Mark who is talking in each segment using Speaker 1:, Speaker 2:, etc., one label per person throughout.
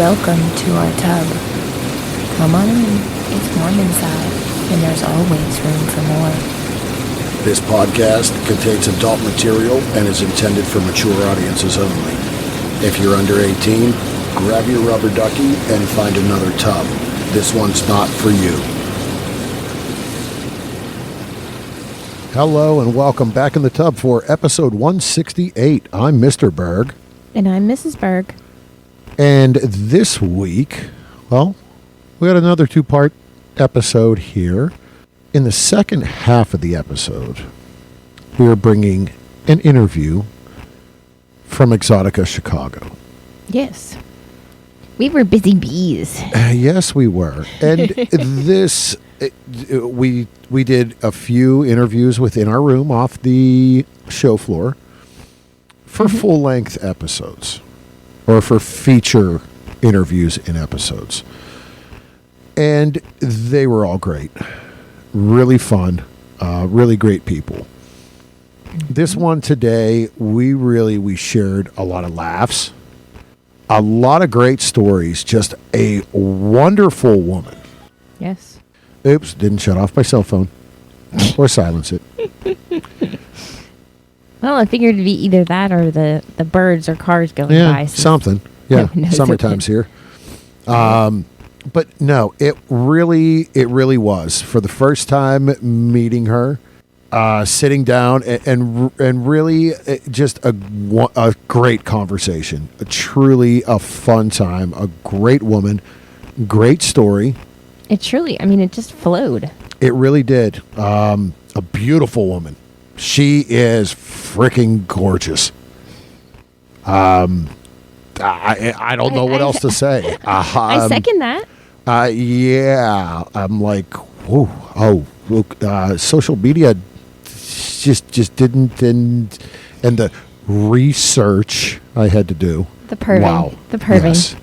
Speaker 1: Welcome to our tub. Come on in. It's warm inside, and there's always room for more.
Speaker 2: This podcast contains adult material and is intended for mature audiences only. If you're under 18, grab your rubber ducky and find another tub. This one's not for you. Hello and welcome back in the tub for episode 168. I'm Mr. Berg.
Speaker 1: And I'm Mrs. Berg.
Speaker 2: And this week, well, we got another two-part episode here. In the second half of the episode, we are bringing an interview from Exotica Chicago.
Speaker 1: Yes. We were busy bees.
Speaker 2: Yes, we were. And this, we did a few interviews within our room off the show floor for full-length episodes or for feature interviews in episodes. And they were all great. Really fun. Really great people. This one today, we shared a lot of laughs. A lot of great stories. Just a wonderful woman.
Speaker 1: Yes.
Speaker 2: Oops, didn't shut off my cell phone. Or silence it.
Speaker 1: Well, I figured it'd be either that or the birds or cars going by.
Speaker 2: Something. Yeah, summertime's here. But no, it really was. For the first time meeting her, sitting down and really just a great conversation. Truly a fun time. A great woman. Great story.
Speaker 1: It just flowed.
Speaker 2: It really did. A beautiful woman. She is freaking gorgeous. I don't know what else to say.
Speaker 1: I second that.
Speaker 2: Yeah, I'm like, whoa, look, social media just didn't, and the research I had to do.
Speaker 1: The perving.
Speaker 2: Wow.
Speaker 1: The perving.
Speaker 2: Yes.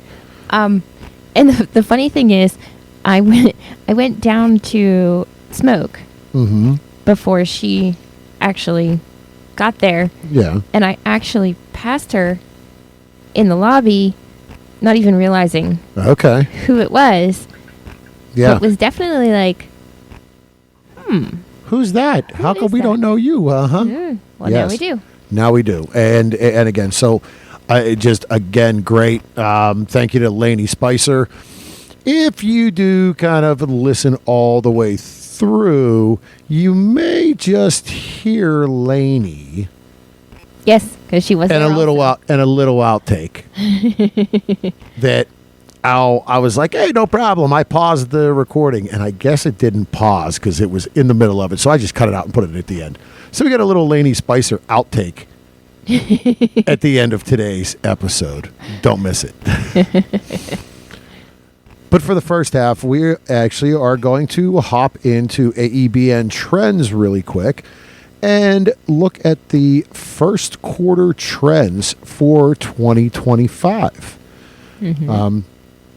Speaker 1: And the funny thing is, I went down to smoke before she actually got there.
Speaker 2: Yeah.
Speaker 1: And I actually passed her in the lobby, not even realizing who it was.
Speaker 2: Yeah.
Speaker 1: But it was definitely like,
Speaker 2: who's that? How come we don't know you?
Speaker 1: Well,
Speaker 2: Yes.
Speaker 1: now we do.
Speaker 2: Now we do. And again, so again, great. Thank you to Lainey Spicer. If you do kind of listen all the way through, you may just hear Lainey.
Speaker 1: Yes, because she was
Speaker 2: and a little outtake that I was like, hey, no problem. I paused the recording, and I guess it didn't pause because it was in the middle of it, so I just cut it out and put it at the end. So we got a little Lainey Spicer outtake at the end of today's episode. Don't miss it. But for the first half, we actually are going to hop into AEBN trends really quick and look at the first quarter trends for 2025.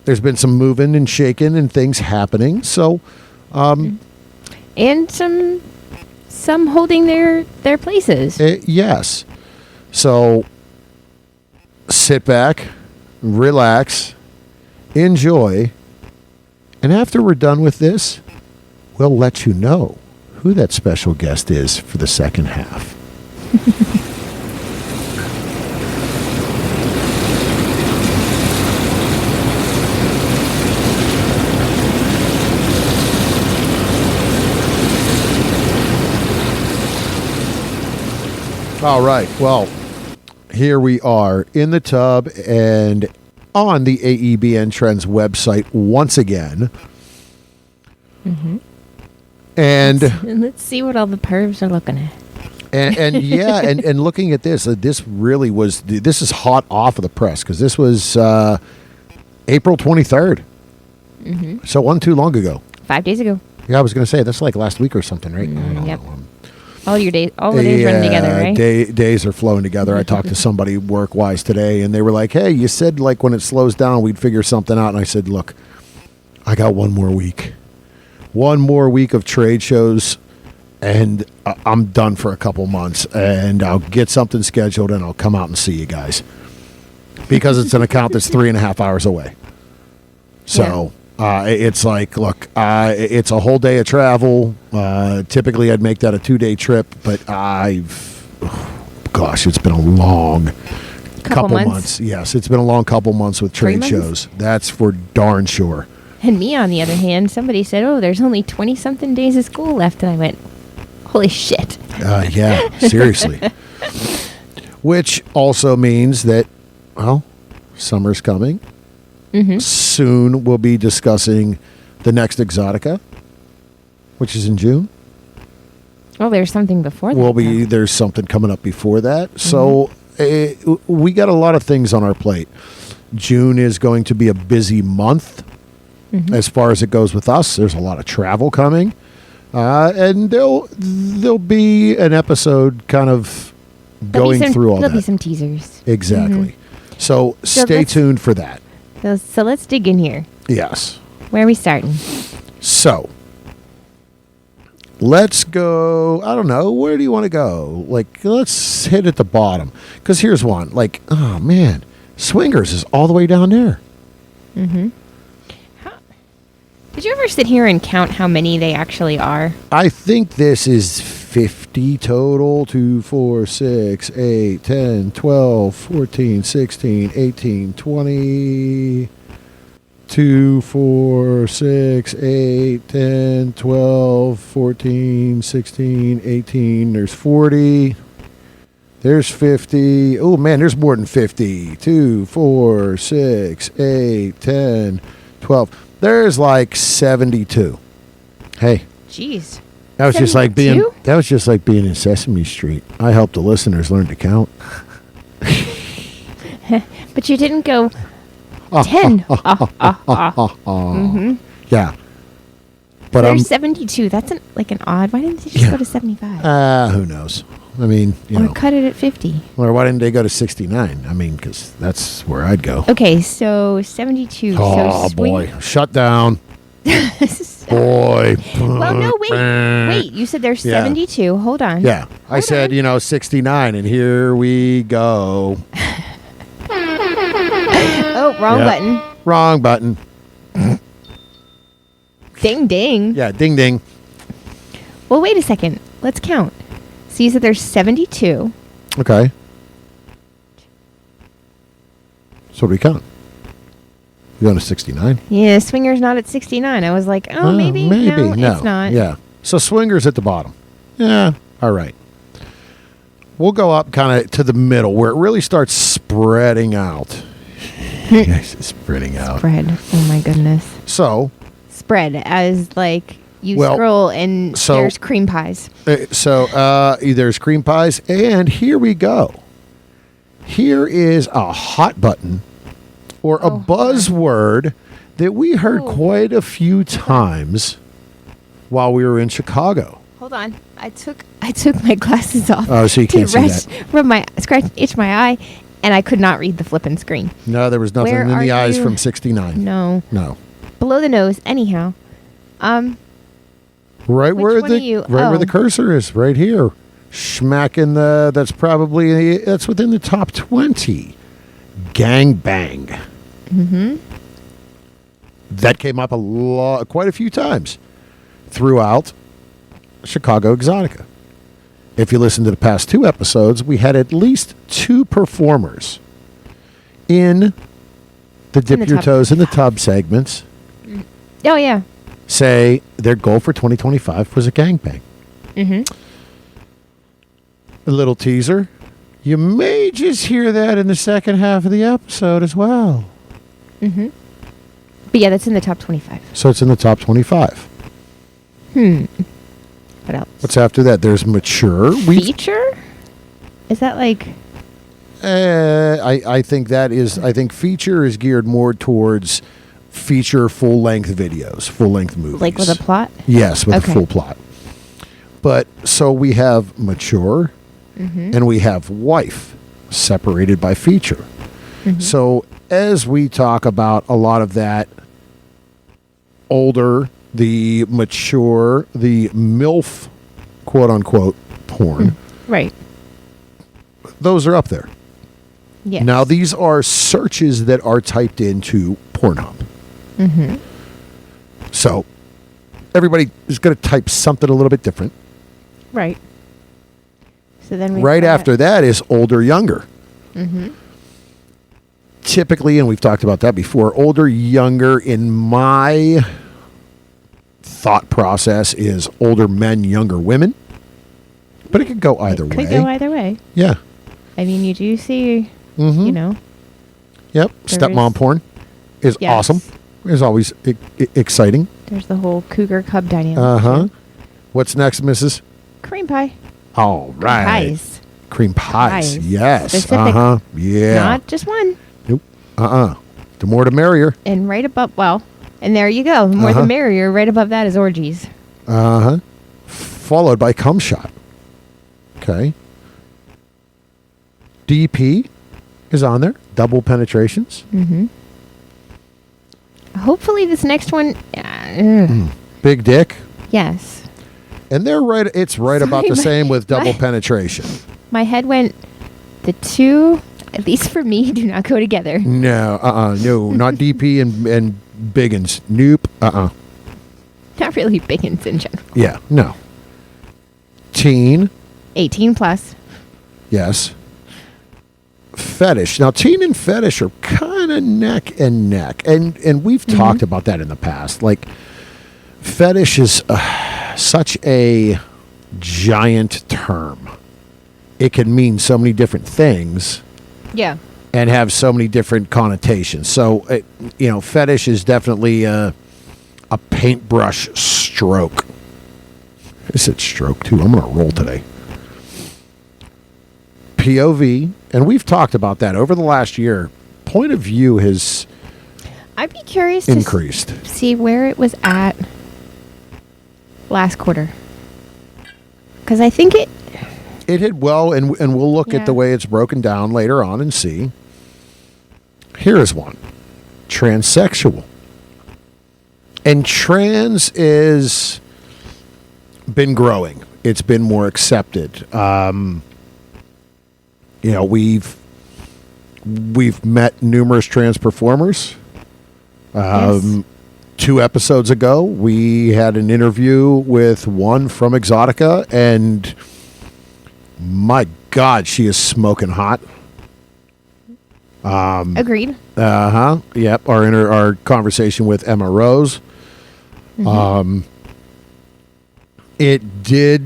Speaker 2: There's been some moving and shaking and things happening. So,
Speaker 1: and some holding their places.
Speaker 2: Yes. So sit back, relax, enjoy. And after we're done with this, we'll let you know who that special guest is for the second half. All right. Well, here we are in the tub and on the AEBN Trends website once again. And
Speaker 1: let's see what all the pervs are looking at.
Speaker 2: And looking at this, this is hot off of the press because this was April 23rd. So wasn't too long ago.
Speaker 1: 5 days ago.
Speaker 2: Yeah, I was going to say that's like last week or something, right?
Speaker 1: Yep. All the days running together, right?
Speaker 2: Days are flowing together. I talked to somebody work-wise today, and they were like, hey, you said like when it slows down, we'd figure something out. And I said, look, I got one more week. One more week of trade shows, and I'm done for a couple months, and I'll get something scheduled, and I'll come out and see you guys. Because it's an account that's 3.5 hours away. So it's like, look, it's a whole day of travel. Typically, I'd make that a 2-day trip, but it's been a long couple months. Yes, it's been a long couple months with trade shows. That's for darn sure.
Speaker 1: And me, on the other hand, somebody said, "Oh, there's only 20-something days of school left," and I went, "Holy shit!"
Speaker 2: Yeah, seriously. Which also means that, well, summer's coming. Mm-hmm. Soon we'll be discussing the next Exotica, which is in June.
Speaker 1: Oh, there's something before that.
Speaker 2: There's something coming up before that. Mm-hmm. So we got a lot of things on our plate. June is going to be a busy month as far as it goes with us. There's a lot of travel coming. And there'll be an episode kind of going through all that.
Speaker 1: There'll be some teasers.
Speaker 2: Exactly. Mm-hmm. So stay tuned for that.
Speaker 1: So let's dig in here.
Speaker 2: Yes.
Speaker 1: Where are we starting?
Speaker 2: So let's go. I don't know. Where do you want to go? Like, let's hit at the bottom. Because here's one. Like, oh, man. Swingers is all the way down there.
Speaker 1: Mm-hmm. Did you ever sit here and count how many they actually are?
Speaker 2: I think this is 50 total. 2, 4, 6, 8, 10, 12, 14, 16, 18, 20. 2, 4, 6, 8, 10, 12, 14, 16, 18. There's 40. There's 50. Oh, man, there's more than 50. 2, 4, 6, 8, 10, 12. There's like 72. Hey.
Speaker 1: Jeez.
Speaker 2: That was 72? just like being in Sesame Street. I helped the listeners learn to count.
Speaker 1: But you didn't go 10. Mm-hmm.
Speaker 2: Yeah. But
Speaker 1: there's 72. That's an odd. Why didn't they just go to 75?
Speaker 2: Who knows? I mean,
Speaker 1: or cut it at 50.
Speaker 2: Or why didn't they go to 69? I mean, because that's where I'd go.
Speaker 1: Okay, so 72.
Speaker 2: Oh, boy. Shut down. Boy.
Speaker 1: Well, no, wait. You said there's 72. Hold on.
Speaker 2: Yeah. I said, 69, and here we go.
Speaker 1: Oh, wrong button.
Speaker 2: Wrong button.
Speaker 1: Ding, ding.
Speaker 2: Yeah, ding, ding.
Speaker 1: Well, wait a second. Let's count. So you said there's 72.
Speaker 2: Okay. So what do we count? You going to 69?
Speaker 1: Yeah, Swinger's not at 69. I was like, maybe. No, it's not.
Speaker 2: Yeah. So Swinger's at the bottom. Yeah. All right. We'll go up kind of to the middle where it really starts spreading out. Yes, spreading out.
Speaker 1: Spread. Oh, my goodness.
Speaker 2: So.
Speaker 1: Spread as like you scroll and there's cream pies.
Speaker 2: There's cream pies. And here we go. Here is a hot button or a buzzword that we heard quite a few times while we were in Chicago.
Speaker 1: Hold on. I took my glasses off.
Speaker 2: Oh, so you can't see that.
Speaker 1: Itch my eye, and I could not read the flipping screen.
Speaker 2: No, there was nothing in the eyes from 69.
Speaker 1: No.
Speaker 2: No.
Speaker 1: Below the nose, anyhow.
Speaker 2: Right where the cursor is, right here. Smack in that's within the top 20. Gang Bang. Mm-hmm. That came up quite a few times throughout Chicago Exotica. If you listen to the past 2 episodes, we had at least 2 performers in the Dip Your Toes in the Tub segments.
Speaker 1: Oh, yeah.
Speaker 2: Say their goal for 2025 was a gangbang. Mm-hmm. A little teaser. You may just hear that in the second half of the episode as well.
Speaker 1: Mm-hmm. But yeah, that's in the top 25.
Speaker 2: So it's in the top 25.
Speaker 1: What else?
Speaker 2: What's after that? There's Mature.
Speaker 1: Feature? Is that like...
Speaker 2: I think Feature is geared more towards feature full-length videos, full-length movies.
Speaker 1: Like with a plot?
Speaker 2: Yes, with a full plot. But so we have Mature and we have Wife separated by Feature. Mm-hmm. So as we talk about a lot of that older, the mature, the MILF, quote-unquote, porn.
Speaker 1: Right.
Speaker 2: Those are up there.
Speaker 1: Yes.
Speaker 2: Now, these are searches that are typed into Pornhub.
Speaker 1: Mm-hmm.
Speaker 2: So everybody is going to type something a little bit different.
Speaker 1: Right. So then
Speaker 2: right after that is older, younger.
Speaker 1: Mm-hmm.
Speaker 2: Typically, and we've talked about that before, older, younger in my thought process is older men, younger women. But it could go either way.
Speaker 1: Could go either way.
Speaker 2: Yeah.
Speaker 1: I mean, you do see,
Speaker 2: Mm-hmm.
Speaker 1: you know.
Speaker 2: Yep. Stepmom porn is awesome. Is always exciting.
Speaker 1: There's the whole cougar cub dynamic.
Speaker 2: Uh-huh. What's next, Mrs.?
Speaker 1: Cream pie.
Speaker 2: All right.
Speaker 1: Pies.
Speaker 2: Cream pies. Yes.
Speaker 1: Specific.
Speaker 2: Uh-huh. Yeah.
Speaker 1: Not just one.
Speaker 2: Nope. The more the merrier.
Speaker 1: And right above, and there you go. The more the merrier. Right above that is orgies.
Speaker 2: Uh-huh. Followed by cum shot. Okay. DP is on there. Double penetrations.
Speaker 1: Mm-hmm. Hopefully this next one.
Speaker 2: Big dick.
Speaker 1: Yes.
Speaker 2: And they're right. It's right about the same with double penetration.
Speaker 1: My head went. The two, at least for me, do not go together.
Speaker 2: No. No. Not DP and biggins. Nope.
Speaker 1: Not really biggins in general.
Speaker 2: Yeah. No. Teen.
Speaker 1: 18 plus.
Speaker 2: Yes. Fetish. Now, teen and fetish are kind of neck and neck. And we've talked about that in the past. Like, fetish is such a giant term. It can mean so many different things.
Speaker 1: Yeah.
Speaker 2: And have so many different connotations. So, fetish is definitely a paintbrush stroke. I said stroke, too. I'm going to roll today. POV, and we've talked about that over the last year. Point of view has
Speaker 1: I'd be curious
Speaker 2: increased.
Speaker 1: To see where it was at last quarter. Because I think it
Speaker 2: did well, and we'll look at the way it's broken down later on and see. Here is one. Transsexual. And trans is been growing. It's been more accepted. We've met numerous trans performers.
Speaker 1: Yes.
Speaker 2: 2 episodes ago, we had an interview with one from Exotica, and my God, she is smoking hot.
Speaker 1: agreed.
Speaker 2: Yep. Our conversation with Emma Rose. It did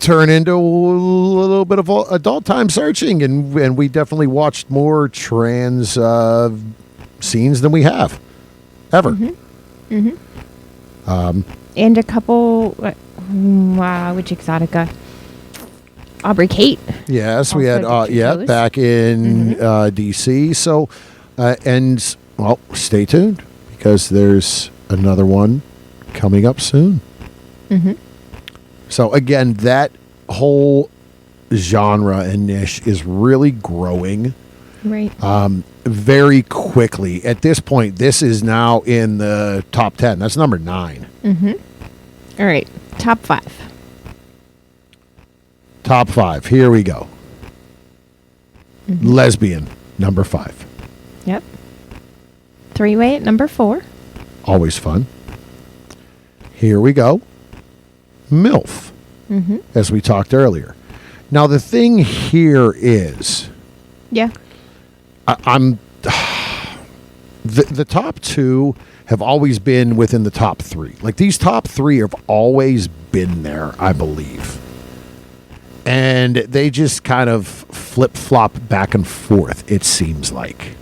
Speaker 2: turn into a little bit of adult time searching, and we definitely watched more trans scenes than we have ever.
Speaker 1: And a couple. Wow, which Exotica? Aubrey Kate.
Speaker 2: Yes, we had
Speaker 1: shows.
Speaker 2: back in DC. So stay tuned because there's another one coming up soon. So again, that whole genre and niche is really growing.
Speaker 1: Right.
Speaker 2: Very quickly. At this point, this is now in the top 10. That's number 9.
Speaker 1: All right. Top 5.
Speaker 2: Top 5. Here we go. Lesbian, number 5.
Speaker 1: Yep. 3-way at number 4.
Speaker 2: Always fun. Here we go. MILF, as we talked earlier. Now, the thing here is...
Speaker 1: Yeah.
Speaker 2: The top 2 have always been within the top 3. Like, these top 3 have always been there, I believe. And they just kind of flip-flop back and forth, it seems like.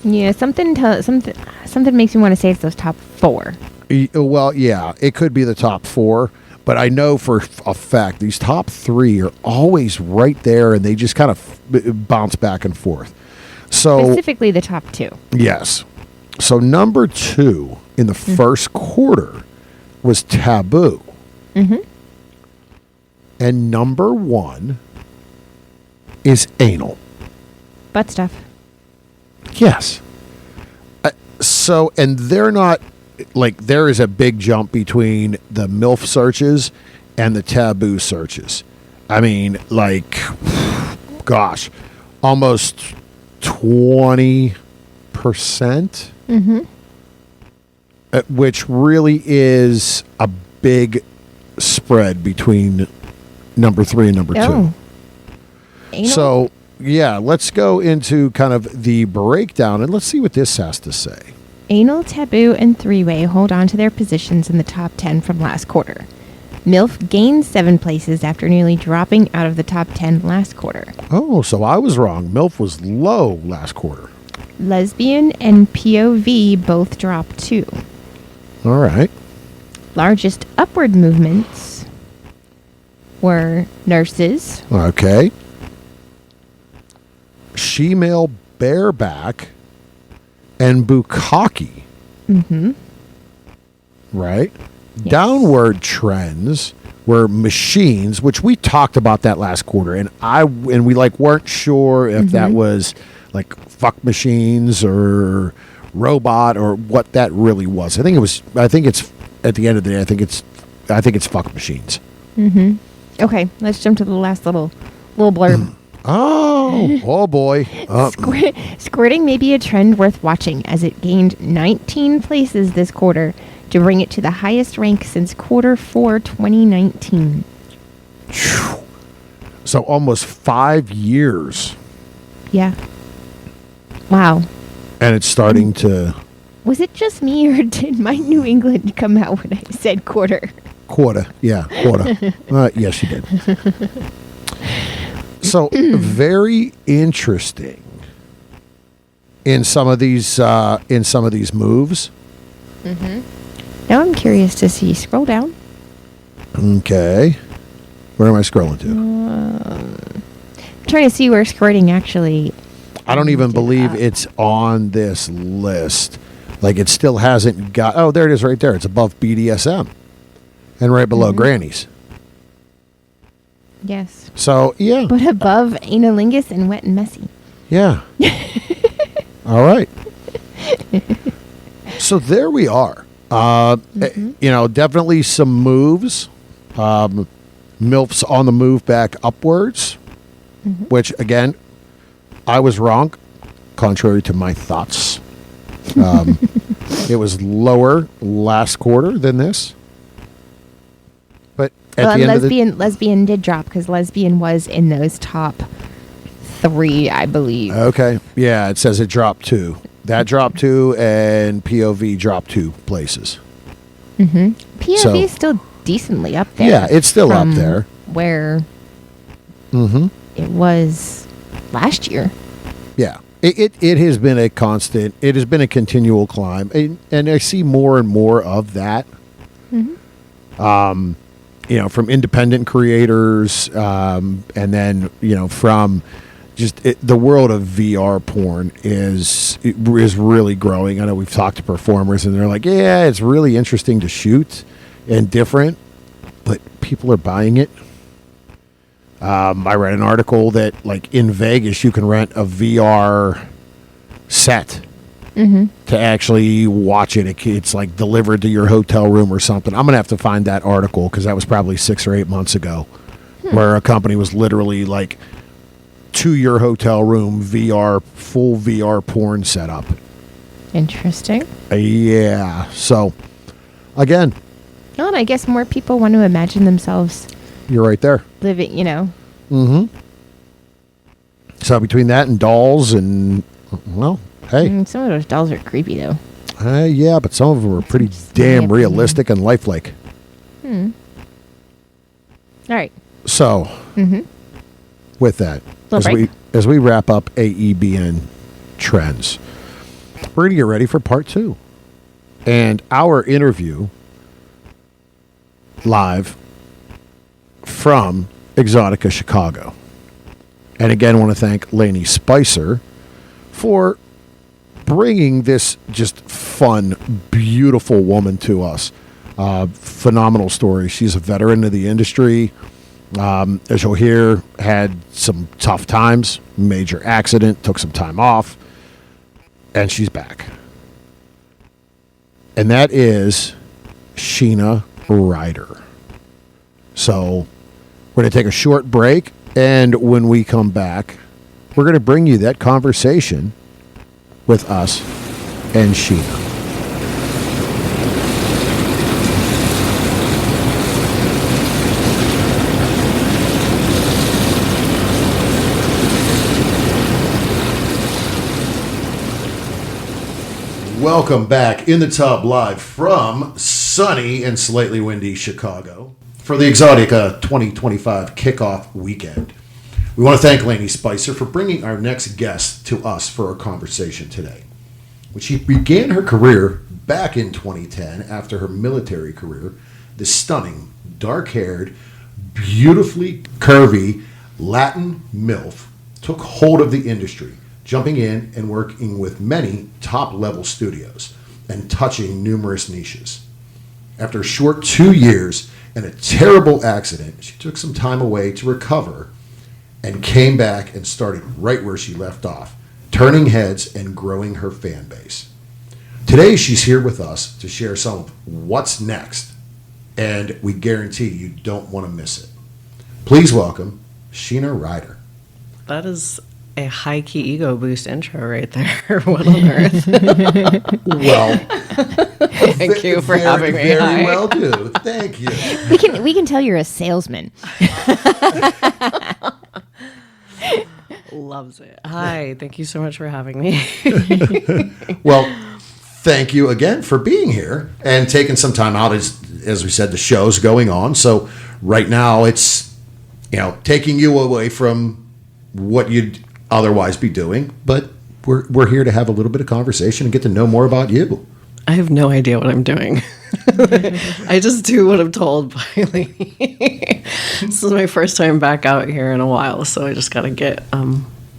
Speaker 1: Yeah, something makes me want to say it's those top 4.
Speaker 2: Well, yeah, it could be the top 4, but I know for a fact these top 3 are always right there, and they just kind of bounce back and forth. So
Speaker 1: Specifically the top 2.
Speaker 2: Yes. So number 2 in the first quarter was Taboo. And number 1 is Anal.
Speaker 1: Butt stuff.
Speaker 2: Yes. And they're not... Like, there is a big jump between the MILF searches and the Taboo searches. I mean, like, gosh, almost 20 percent, which really is a big spread between number 3 and number 2.
Speaker 1: Anal?
Speaker 2: So, yeah, let's go into kind of the breakdown and let's see what this has to say.
Speaker 1: Anal, taboo, and three-way hold on to their positions in the top 10 from last quarter. MILF gained 7 places after nearly dropping out of the top 10 last quarter.
Speaker 2: Oh, so I was wrong. MILF was low last quarter.
Speaker 1: Lesbian and POV both dropped too.
Speaker 2: All right.
Speaker 1: Largest upward movements were nurses,
Speaker 2: Okay. She-male bareback and bukkake. Right?
Speaker 1: Yes.
Speaker 2: Downward trends were machines, which we talked about that last quarter, and we weren't sure if that was like fuck machines or robot or what that really was. I think it's at the end of the day, I think it's fuck machines.
Speaker 1: Okay, let's jump to the last little blurb.
Speaker 2: Oh boy.
Speaker 1: Squirting may be a trend worth watching as it gained 19 places this quarter to bring it to the highest rank since quarter 4 2019.
Speaker 2: So almost 5 years.
Speaker 1: Yeah. Wow.
Speaker 2: And it's starting to...
Speaker 1: Was it just me or did my New England come out when I said quarter?
Speaker 2: Quarter. Yes, you did. So very interesting in some of these moves.
Speaker 1: Now I'm curious to see. Scroll down.
Speaker 2: Okay. Where am I scrolling to?
Speaker 1: I'm trying to see where squirting actually...
Speaker 2: I don't even believe it's on this list. Like it still hasn't got... Oh, there it is right there. It's above BDSM. And right below Grannies.
Speaker 1: Yes.
Speaker 2: So, yeah.
Speaker 1: But above analingus and wet and messy.
Speaker 2: Yeah. All right. So there we are. Definitely some moves. MILF's on the move back upwards, which, again, I was wrong, contrary to my thoughts. It was lower last quarter than this. But at the end
Speaker 1: lesbian did drop because lesbian was in those top 3, I believe.
Speaker 2: Okay. Yeah, it says it dropped 2. That dropped 2, and POV dropped 2 places.
Speaker 1: POV is still decently up there.
Speaker 2: Yeah, it's still up there.
Speaker 1: Where it was last year.
Speaker 2: Yeah. It has been a constant, it has been a continual climb. And I see more and more of that. From independent creators, and then, from just the world of VR porn is really growing. I know we've talked to performers and they're like, yeah, it's really interesting to shoot and different, but people are buying it. I read an article that like in Vegas, you can rent a VR set to actually watch it. It's like delivered to your hotel room or something. I'm going to have to find that article because that was probably 6 or 8 months ago where a company was literally like to your hotel room full VR porn setup.
Speaker 1: Interesting.
Speaker 2: Yeah. So again.
Speaker 1: Well, and I guess more people want to imagine themselves.
Speaker 2: You're right there.
Speaker 1: Living,
Speaker 2: So between that and dolls and, well, hey.
Speaker 1: Some of those dolls are creepy, though.
Speaker 2: Yeah, but some of them are pretty damn realistic and lifelike.
Speaker 1: All right.
Speaker 2: So, with that, as we wrap up AEBN trends, we're going to get ready for part 2. And our interview live from Exotica Chicago. And again, I want to thank Lainey Spicer for bringing this just fun, beautiful woman to us. Phenomenal story. She's a veteran of the industry. As you'll hear, had some tough times, major accident, took some time off, and she's back. And that is Sheena Ryder. So we're going to take a short break, and when we come back, we're going to bring you that conversation with us and Sheena. Welcome back in the tub live from sunny and slightly windy Chicago for the Exotica 2025 kickoff weekend. We want to thank Lainey Spicer for bringing our next guest to us for a conversation today. When she began her career back in 2010 after her military career, the stunning, dark-haired, beautifully curvy Latin MILF took hold of the industry, jumping in and working with many top-level studios and touching numerous niches. After a short 2 years and a terrible accident, she took some time away to recover and came back and started right where she left off, turning heads and growing her fan base. Today, she's here with us to share some of what's next, and we guarantee you don't want to miss it. Please welcome Sheena Ryder.
Speaker 3: That is a high-key ego boost intro right there. What on earth?
Speaker 2: Well,
Speaker 3: thank you for having me.
Speaker 2: Very
Speaker 3: Hi.
Speaker 2: well, do. Thank you.
Speaker 1: We can tell you're a salesman.
Speaker 3: Loves it. Hi, thank you so much for having me.
Speaker 2: Well, thank you again for being here and taking some time out. As we said, the show's going on. So right now it's, taking you away from what you'd otherwise be doing. But we're here to have a little bit of conversation and get to know more about you.
Speaker 3: I have no idea what I'm doing. I just do what I'm told by Lainey. This is my first time back out here in a while, so I just got to get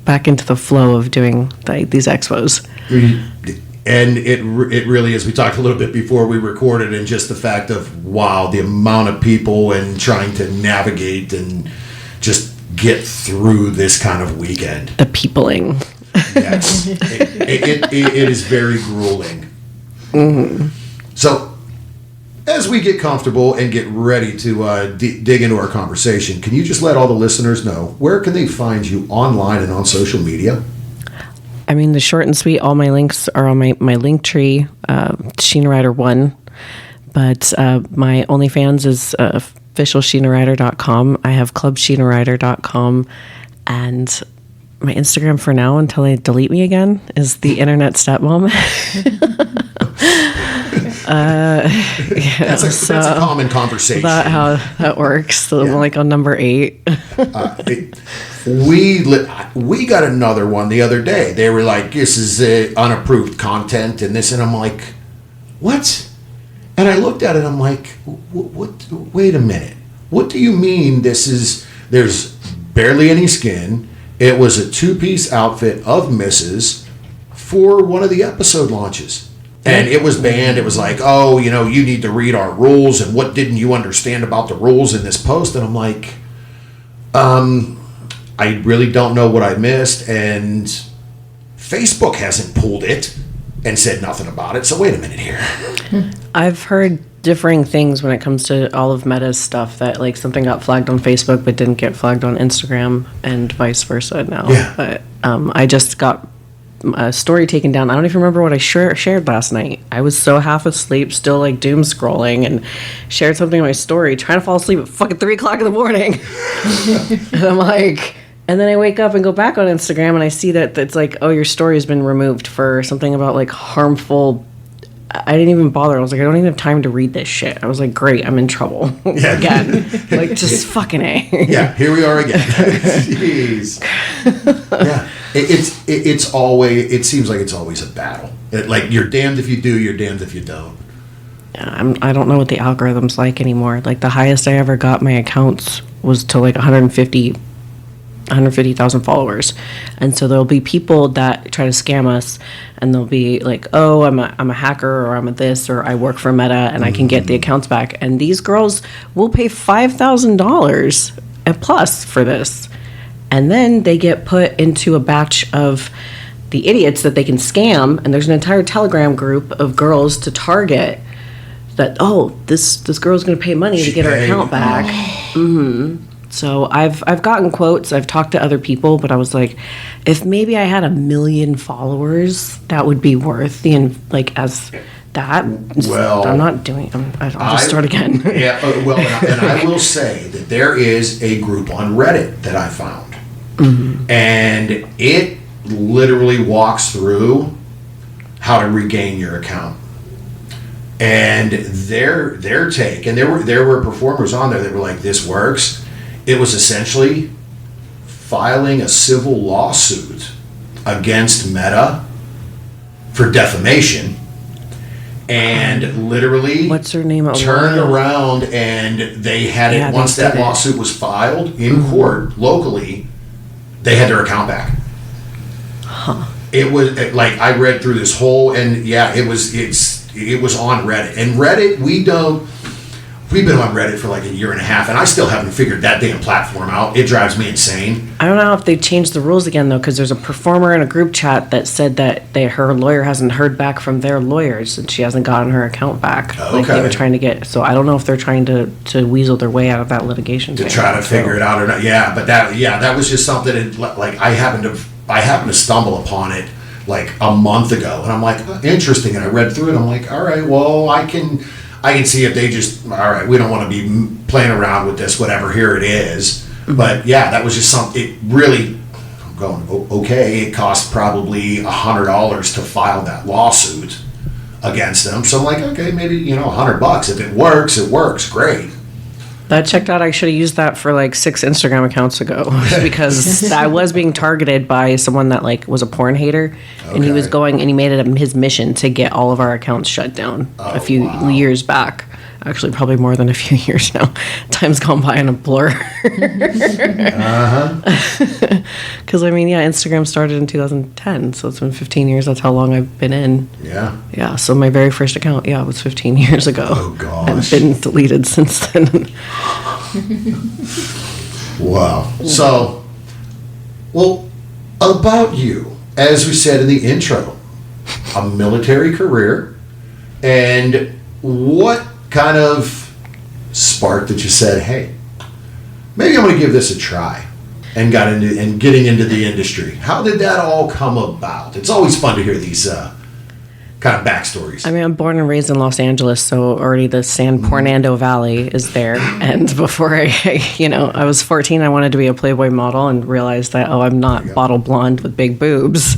Speaker 3: back into the flow of doing these expos.
Speaker 2: And it really is. We talked a little bit before we recorded, and just the fact of, wow, the amount of people and trying to navigate and just get through this kind of weekend.
Speaker 3: The peopling.
Speaker 2: Yes. It is very grueling.
Speaker 3: Mm-hmm.
Speaker 2: So, as we get comfortable and get ready to dig into our conversation, can you just let all the listeners know where can they find you online and on social media?
Speaker 3: I mean, the short and sweet, all my links are on my link tree, Sheena Ryder 1. But my OnlyFans is officialsheenaryder.com. I have clubsheenaryder.com. And my Instagram for now, until they delete me again, is the internet stepmom.
Speaker 2: That's a common conversation.
Speaker 3: How that works. So I'm like on number 8.
Speaker 2: We got another one the other day. They were like, this is unapproved content and this, and I'm like, what? And I looked at it, I'm like, what? Wait a minute. What do you mean there's barely any skin? It was a 2-piece outfit of Mrs. for one of the episode launches. And it was banned. It was like, oh, you need to read our rules, and what didn't you understand about the rules in this post? And I'm like, I really don't know what I missed, and Facebook hasn't pulled it and said nothing about it. So wait a minute here.
Speaker 3: I've heard differing things when it comes to all of Meta's stuff, that like something got flagged on Facebook but didn't get flagged on Instagram and vice versa now.
Speaker 2: Yeah.
Speaker 3: But I just got a story taken down. I don't even remember what I shared last night. I was so half asleep, still like doom scrolling, and shared something in my story, trying to fall asleep at fucking 3 o'clock in the morning. And I'm like, and then I wake up and go back on Instagram and I see that it's like, oh, your story has been removed for something about like harmful. I didn't even bother. I was like, I don't even have time to read this shit. I was like, great, I'm in trouble again. Like, just fucking A.
Speaker 2: Yeah, here we are again. Jeez. Yeah, it's always. It seems like it's always a battle. Like, you're damned if you do, you're damned if you don't.
Speaker 3: I don't know what the algorithm's like anymore. Like, the highest I ever got my accounts was to like 150,000 followers, and so there'll be people that try to scam us, and they'll be like, oh, I'm a hacker, or I'm a this, or I work for Meta and I can get the accounts back. And these girls will pay $5,000 and plus for this, and then they get put into a batch of the idiots that they can scam, and there's an entire Telegram group of girls to target, that, oh, this girl's going to pay money to get her account back. So I've gotten quotes. I've talked to other people, but I was like, if maybe I had 1 million followers, that would be worth as that.
Speaker 2: Well,
Speaker 3: I'm not doing. I'll just start again.
Speaker 2: Yeah. Well, and I will say that there is a group on Reddit that I found, and it literally walks through how to regain your account. And their take, and there were performers on there that were like, "This works." It was essentially filing a civil lawsuit against Meta for defamation, and literally,
Speaker 3: what's her name?
Speaker 2: Turned around, and they had it once that lawsuit was filed in court locally. They had their account back.
Speaker 3: Huh.
Speaker 2: It was like, I read through this whole, and it was on Reddit. And Reddit, we've been on Reddit for like 1.5 years, and I still haven't figured that damn platform out. It drives me insane.
Speaker 3: I don't know if they changed the rules again though, because there's a performer in a group chat that said that her lawyer hasn't heard back from their lawyers, and she hasn't gotten her account back.
Speaker 2: Okay.
Speaker 3: Like they were trying to get. So I don't know if they're trying to weasel their way out of that litigation.
Speaker 2: To try to figure it out or not. Yeah, but that was just something like I happened to stumble upon it like a month ago, and I'm like, oh, interesting. And I read through it. I'm like, all right, well, I can see if they just, all right, we don't want to be playing around with this, whatever, here it is. But yeah, that was just something, it really, I'm going, okay, it cost probably $100 to file that lawsuit against them. So I'm like, okay, maybe, $100. If it works, great.
Speaker 3: That checked out. I should have used that for like 6 Instagram accounts ago because I was being targeted by someone that like was a porn hater, and he was going and he made it his mission to get all of our accounts shut down a few years back. Actually, probably more than a few years now. Time's gone by in a blur. Because Instagram started in 2010, so it's been 15 years. That's how long I've been in.
Speaker 2: Yeah.
Speaker 3: Yeah. So my very first account, was 15 years ago.
Speaker 2: Oh gosh.
Speaker 3: And been deleted since then.
Speaker 2: Wow. So, well, about you, as we said in the intro, a military career, and what kind of spark that you said, hey, maybe I'm going to give this a try, and getting into the industry? How did that all come about? It's always fun to hear these kind of backstories.
Speaker 3: I'm born and raised in Los Angeles, so already the San Fernando Valley is there. And before I was 14, I wanted to be a Playboy model and realized that, I'm not bottle blonde with big boobs.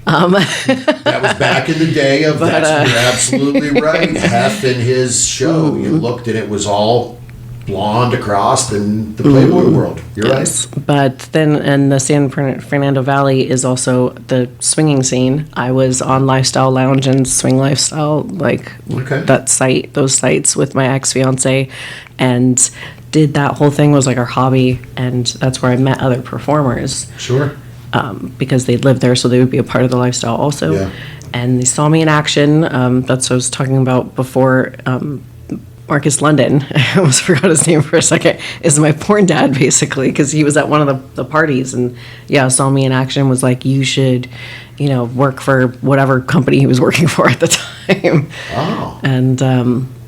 Speaker 2: That was back in the day of you're absolutely right. Hef in his show, you looked and it was all blonde across in the Playboy world. You're right.
Speaker 3: But then in the San Fernando Valley is also the swinging scene. I was on Lifestyle Lounge and Swing Lifestyle, those sites with my ex-fiance, and did that whole thing. Was like our hobby, and that's where I met other performers.
Speaker 2: Sure.
Speaker 3: Because they lived there, so they would be a part of the lifestyle also. Yeah. And they saw me in action. That's what I was talking about before. Marcus London, I almost forgot his name for a second, is my porn dad, basically, because he was at one of the parties and, saw me in action, was like, you should, work for whatever company he was working for at the time.
Speaker 2: Oh.
Speaker 3: And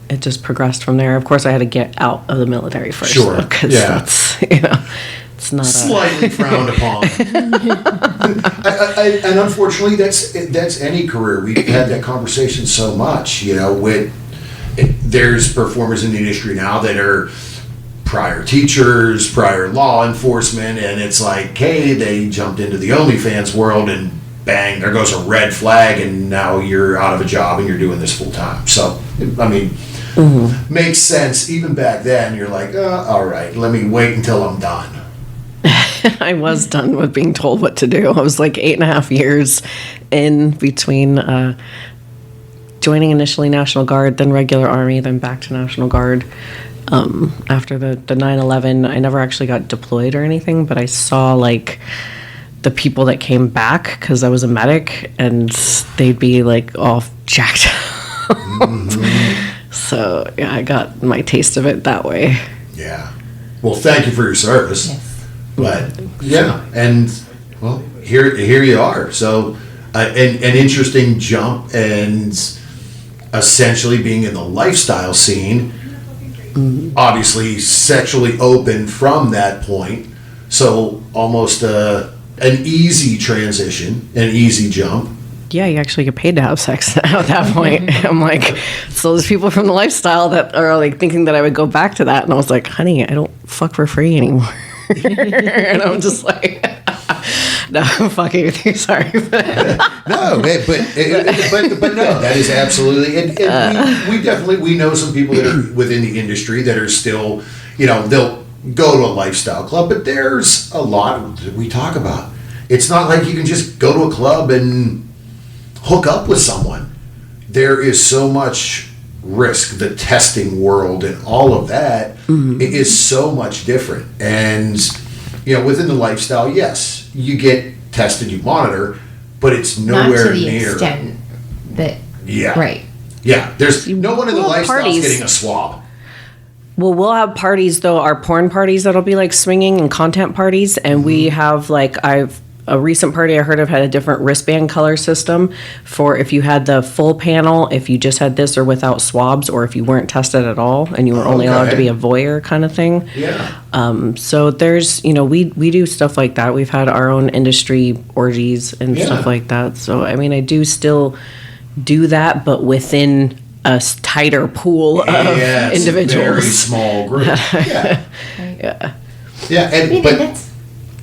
Speaker 3: it just progressed from there. Of course, I had to get out of the military first.
Speaker 2: Sure.
Speaker 3: Because that's, it's not
Speaker 2: slightly frowned upon. And unfortunately, that's any career. We've had that conversation so much, there's performers in the industry now that are prior teachers, prior law enforcement, and it's like, hey, they jumped into the OnlyFans world and bang, there goes a red flag, and now you're out of a job and you're doing this full time. So, makes sense. Even back then, you're like, all right, let me wait until I'm done.
Speaker 3: I was done with being told what to do. I was like 8.5 years in between joining initially National Guard, then regular Army, then back to National Guard. After the 9/11, I never actually got deployed or anything, but I saw like the people that came back because I was a medic, and they'd be like all jacked up. Mm-hmm. So I got my taste of it that way.
Speaker 2: Yeah. Well, thank you for your service.
Speaker 1: Yes.
Speaker 2: But and well, here you are. So an interesting jump, and essentially being in the lifestyle scene. obviously sexually open from that point. So almost an easy transition, an easy jump.
Speaker 3: Yeah, you actually get paid to have sex at that point. I'm like, so there's people from the lifestyle that are like thinking that I would go back to that. And I was like, honey, I don't fuck for free anymore. And I'm just like, no, I'm fucking with you. Sorry.
Speaker 2: No, but no, that is absolutely, and we definitely know some people that are within the industry that are still, they'll go to a lifestyle club, but there's a lot that we talk about. It's not like you can just go to a club and hook up with someone. There is so much risk, the testing world and all of that. It is so much different. And within the lifestyle, yes, you get tested, you monitor, but it's nowhere
Speaker 1: not to the
Speaker 2: near
Speaker 1: extent that right.
Speaker 2: Yeah, there's no one in the
Speaker 3: Well,
Speaker 2: lifestyle
Speaker 3: parties.
Speaker 2: getting a swab.
Speaker 3: Well, we'll have parties, though, our porn parties that'll be like swinging and content parties. And we have a recent party I heard of had a different wristband color system for if you had the full panel, if you just had this or without swabs, or if you weren't tested at all and you were only allowed to be a voyeur kind of thing.
Speaker 2: Yeah.
Speaker 3: So there's, we do stuff like that. We've had our own industry orgies and stuff like that. So, I mean, I do still do that, but within a tighter pool of individuals.
Speaker 2: Very small group. Yeah. Yeah. And, but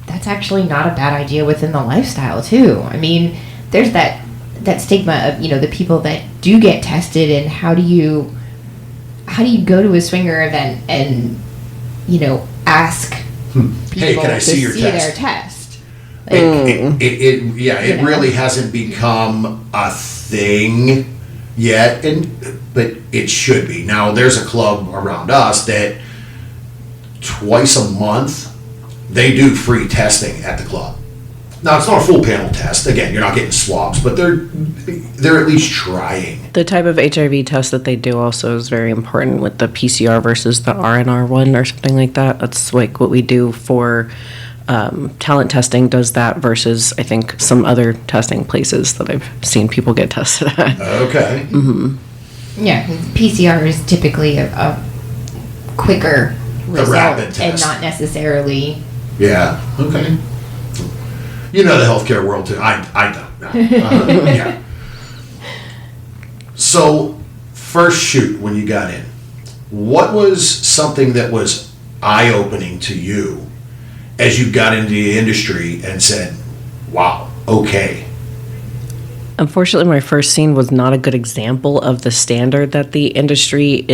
Speaker 1: that's actually not a bad idea within the lifestyle too. I mean, there's that stigma of the people that do get tested, and how do you go to a swinger event and ask people
Speaker 2: hey, can I see your
Speaker 1: their test?
Speaker 2: It really hasn't become a thing yet, but it should be. Now there's a club around us that twice a month they do free testing at the club. Now it's not a full panel test. Again, you're not getting swabs, but they're at least trying.
Speaker 3: The type of HIV test that they do also is very important with the PCR versus the RNR one or something like that. That's like what we do for talent testing does that versus I think some other testing places that I've seen people get tested at.
Speaker 2: Okay.
Speaker 1: Yeah, PCR is typically a quicker result
Speaker 2: rapid test.
Speaker 1: and not necessarily.
Speaker 2: Yeah. Okay. The healthcare world too. I don't know. Yeah. So, first shoot when you got in, what was something that was eye-opening to you as you got into the industry and said, "Wow, okay."
Speaker 3: Unfortunately, my first scene was not a good example of the standard that the industry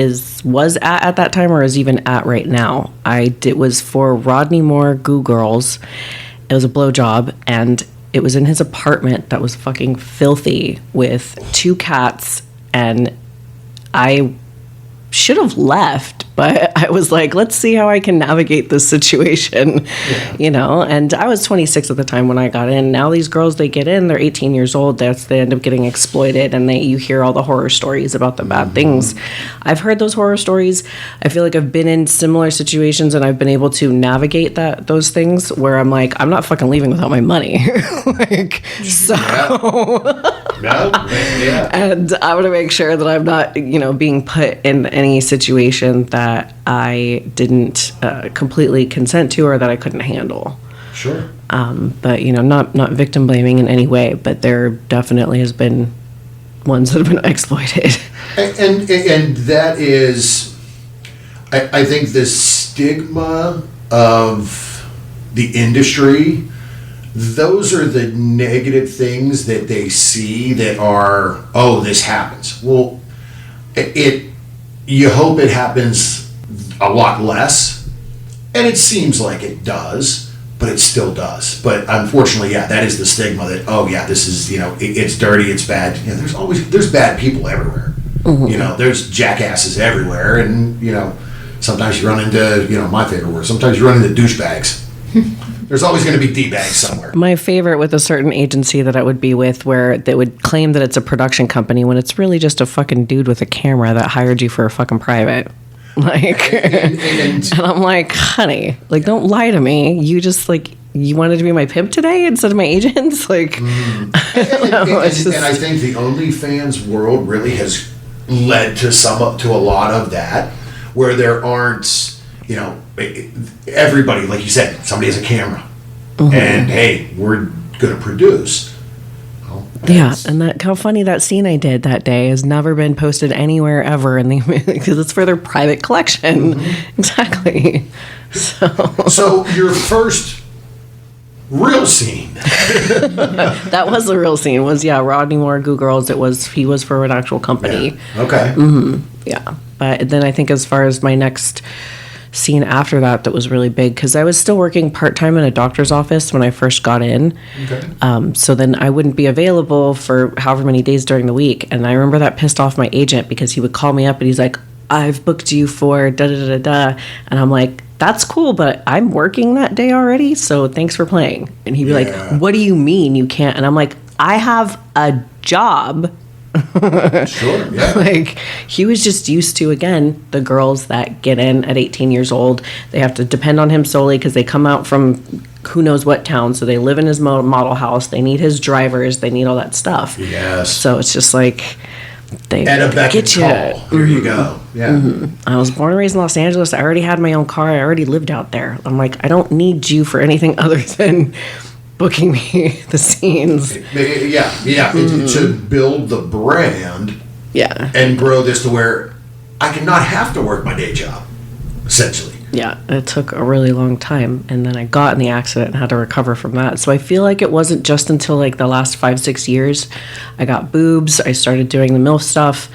Speaker 3: was at that time or is even at right now. It was for Rodney Moore Goo Girls. It was a blowjob, and it was in his apartment that was fucking filthy with 2 cats, and I should have left, but I was like, let's see how I can navigate this situation, and I was 26 at the time when I got in. Now these girls, they get in, they're 18 years old, they end up getting exploited, and you hear all the horror stories about the bad things. I've heard those horror stories. I feel like I've been in similar situations, and I've been able to navigate those things where I'm like, I'm not fucking leaving without my money. And I want to make sure that I'm not, being put in any situation that I didn't completely consent to or that I couldn't handle.
Speaker 2: Sure.
Speaker 3: But not victim blaming in any way, but there definitely has been ones that have been exploited.
Speaker 2: And that is, I think the stigma of the industry. Those are the negative things that they see that are, oh, this happens. Well, you hope it happens a lot less, and it seems like it does, but it still does. But unfortunately, that is the stigma that, oh yeah, this is, it's dirty, it's bad. There's bad people everywhere. There's jackasses everywhere, and sometimes you run into, my favorite word, sometimes you run into douchebags. There's always going to be D-bags somewhere.
Speaker 3: My favorite with a certain agency that I would be with where they would claim that it's a production company when it's really just a fucking dude with a camera that hired you for a fucking private. And I'm like, honey, don't lie to me. You just you wanted to be my pimp today instead of my agents?
Speaker 2: And I think the OnlyFans world really has led to a lot of that, where there aren't, everybody, like you said, somebody has a camera, and hey, we're going to produce. Well,
Speaker 3: Yeah, and how funny that scene I did that day has never been posted anywhere ever in the because it's for their private collection. Exactly.
Speaker 2: So your first real scene.
Speaker 3: That was the real scene. Was Rodney Moore, Goo Girls. He was for an actual company.
Speaker 2: Yeah. Okay.
Speaker 3: Yeah, but then I think as far as my next scene after that was really big because I was still working part-time in a doctor's office when I first got in.
Speaker 2: Okay.
Speaker 3: So then I wouldn't be available for however many days during the week. And I remember that pissed off my agent because he would call me up and he's like, I've booked you for da-da-da-da-da. And I'm like, that's cool, but I'm working that day already, so thanks for playing. And he'd be like, what do you mean you can't? And I'm like, I have a job.
Speaker 2: Sure, yeah.
Speaker 3: Like, he was just used to, again, the girls that get in at 18 years old. They have to depend on him solely because they come out from who knows what town, so they live in his model house. They need his drivers. They need all that stuff.
Speaker 2: Yes.
Speaker 3: So it's just like, they
Speaker 2: and a beck and
Speaker 3: get you.
Speaker 2: call. Here you go. Yeah.
Speaker 3: I was born and raised in Los Angeles. I already had my own car. I already lived out there. I'm like, I don't need you for anything other than booking me the scenes.
Speaker 2: Yeah. To build the brand.
Speaker 3: Yeah.
Speaker 2: And grow this to where I can not have to work my day job, essentially.
Speaker 3: Yeah, it took a really long time, and then I got in the accident and had to recover from that. So I feel like it wasn't just until like the last 5-6 years I got boobs, I started doing the MILF stuff,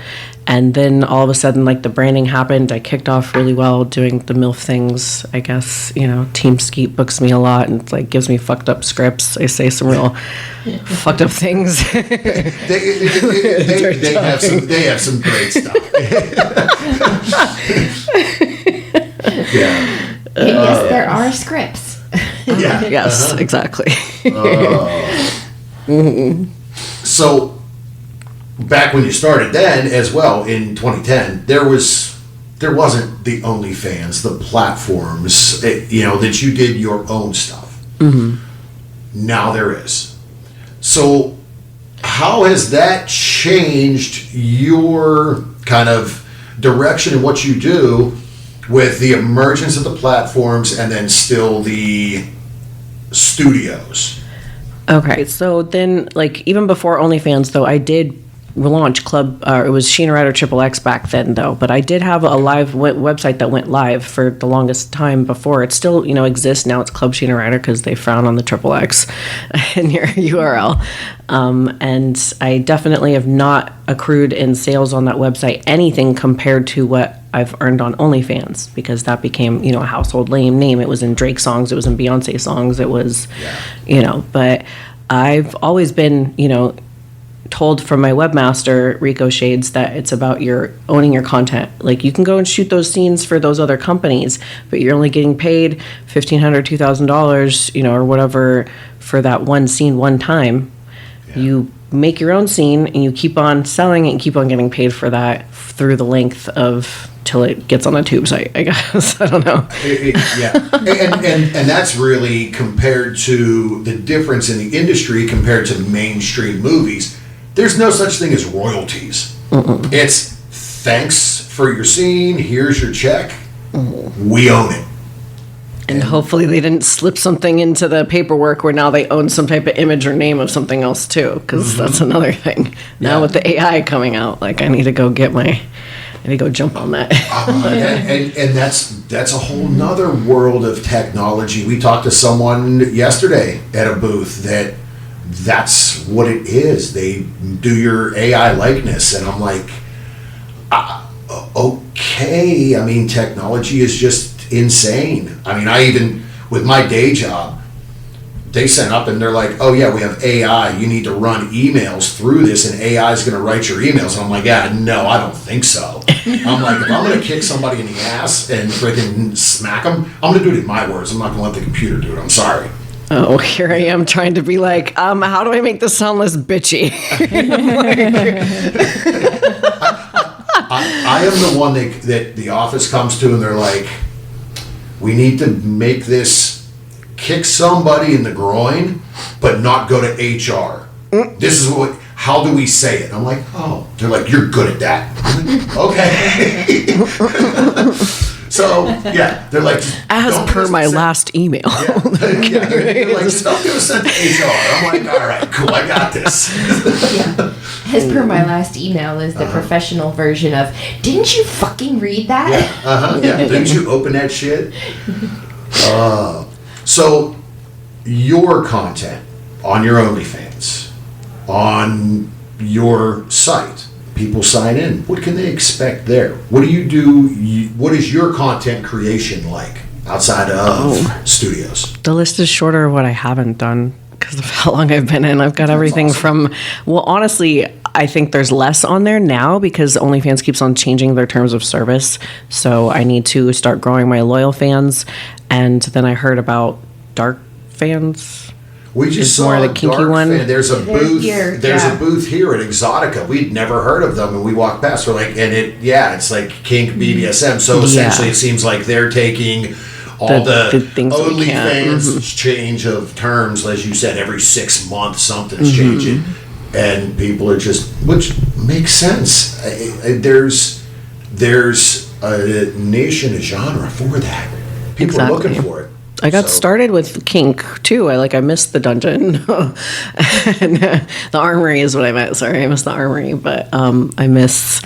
Speaker 3: and then all of a sudden, like, the branding happened. I kicked off really well doing the MILF things. I guess, Team Skeet books me a lot and, like, gives me fucked up scripts. I say some real fucked up things.
Speaker 2: They have some great stuff. Yeah.
Speaker 1: And yes, there are scripts.
Speaker 2: Yeah.
Speaker 3: Yes, exactly.
Speaker 2: So, back when you started then as well in 2010, there wasn't the OnlyFans, the platforms, that you did your own stuff. Now there is. So, how has that changed your kind of direction in what you do with the emergence of the platforms and then still the studios?
Speaker 3: Okay, so then, like, even before OnlyFans, though, I did launch Club, it was Sheena Ryder Triple X back then, though, but I did have a live website that went live for the longest time before. It still, exists now. It's Club Sheena Ryder because they frown on the Triple X in your URL. And I definitely have not accrued in sales on that website anything compared to what I've earned on OnlyFans, because that became, a household name. It was in Drake songs, it was in Beyonce songs, it was, but I've always been, told from my webmaster, Rico Shades, that it's about owning your content. Like, you can go and shoot those scenes for those other companies, but you're only getting paid $1,500, $2,000, or whatever for that one scene one time. Yeah. You make your own scene and you keep on selling it and keep on getting paid for that through the length of till it gets on a tube site, I guess. I don't know.
Speaker 2: Yeah. And that's really compared to the difference in the industry compared to mainstream movies. There's no such thing as royalties. It's thanks for your scene, here's your check, we own it.
Speaker 3: And hopefully they didn't slip something into the paperwork where now they own some type of image or name of something else too, because that's another thing. Now with the AI coming out, like, I need to go jump on that.
Speaker 2: And that's a whole nother world of technology. We talked to someone yesterday at a booth that's what it is. They do your AI likeness, and I'm like, okay. I mean, technology is just insane. I mean, I even, with my day job, they sent up and they're like, oh yeah, we have AI. You need to run emails through this, and AI is going to write your emails. And I'm like, yeah, no, I don't think so. I'm like, if I'm going to kick somebody in the ass and freaking smack them, I'm going to do it in my words. I'm not going to let the computer do it. I'm sorry.
Speaker 3: Oh, here I am trying to be like, how do I make this sound less bitchy?
Speaker 2: I am the one that the office comes to and they're like, we need to make this kick somebody in the groin, but not go to HR. This is how do we say it? I'm like, oh, they're like, you're good at that. I'm like, okay. So, yeah, they're like,
Speaker 3: As per my last email.
Speaker 2: Yeah, they're like, just don't give us sent to HR. I'm like, all right, cool, I got this.
Speaker 1: As per my last email is the professional version of, didn't you fucking read that?
Speaker 2: Yeah, didn't you open that shit? So, your content on your OnlyFans, on your site, people sign in. What can they expect there? What do you do? What is your content creation like outside of studios?
Speaker 3: The list is shorter of what I haven't done because of how long I've been in. I've got everything from, well, honestly, I think there's less on there now because OnlyFans keeps on changing their terms of service. So I need to start growing my loyal fans. And then I heard about dark fans.
Speaker 2: We just saw
Speaker 3: more
Speaker 2: a
Speaker 3: the kinky
Speaker 2: dark
Speaker 3: one.
Speaker 2: fan. There's a booth.
Speaker 1: Here,
Speaker 2: there's a booth here at Exotica. We'd never heard of them, and we walked past. We're like, it's like kink BDSM. So essentially, it seems like they're taking all the
Speaker 3: things
Speaker 2: OnlyFans change of terms, as you said, every 6 months something's changing, and people are just, which makes sense. There's a nation, a genre for that. People are looking for it.
Speaker 3: I got started with kink too. I missed the dungeon, and the armory is what I meant. Sorry, I missed the armory, but I miss.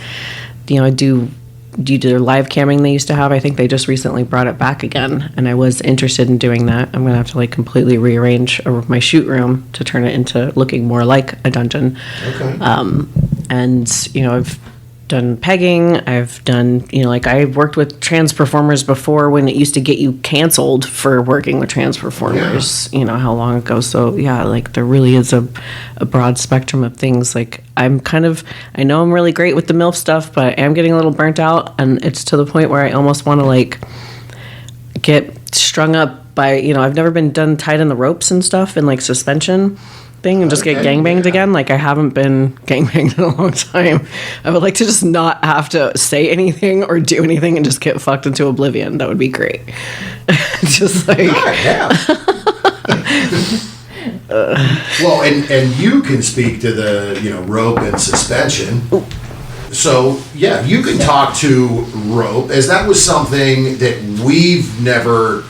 Speaker 3: I do their live camming they used to have. I think they just recently brought it back again, and I was interested in doing that. I'm gonna have to completely rearrange my shoot room to turn it into looking more like a dungeon.
Speaker 2: Okay.
Speaker 3: And I've done pegging. I've done, I worked with trans performers before when it used to get you canceled for working with trans performers, how long ago. So yeah, there really is a broad spectrum of things. I know I'm really great with the MILF stuff, but I am getting a little burnt out, and it's to the point where I almost want to get strung up by, I've never been tied in the ropes and stuff in suspension thing and just get gangbanged again. I haven't been gangbanged in a long time. I would like to just not have to say anything or do anything and just get fucked into oblivion. That would be great. Just
Speaker 2: well, and you can speak to the rope and suspension. So yeah, you can talk to rope, as that was something that we've never,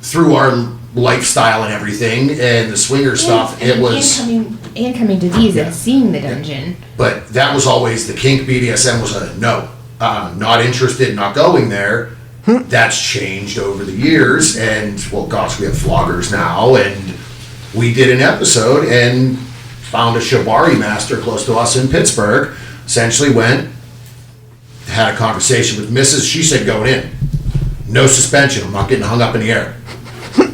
Speaker 2: through our lifestyle and everything and the swinger stuff, it was
Speaker 1: coming to these and seeing the dungeon.
Speaker 2: But that was always the kink BDSM was a no, not interested, not going there. That's changed over the years, and well, gosh, we have vloggers now, and we did an episode and found a shibari master close to us in Pittsburgh. Essentially went, had a conversation with Mrs. She said going in, no suspension. I'm not getting hung up in the air.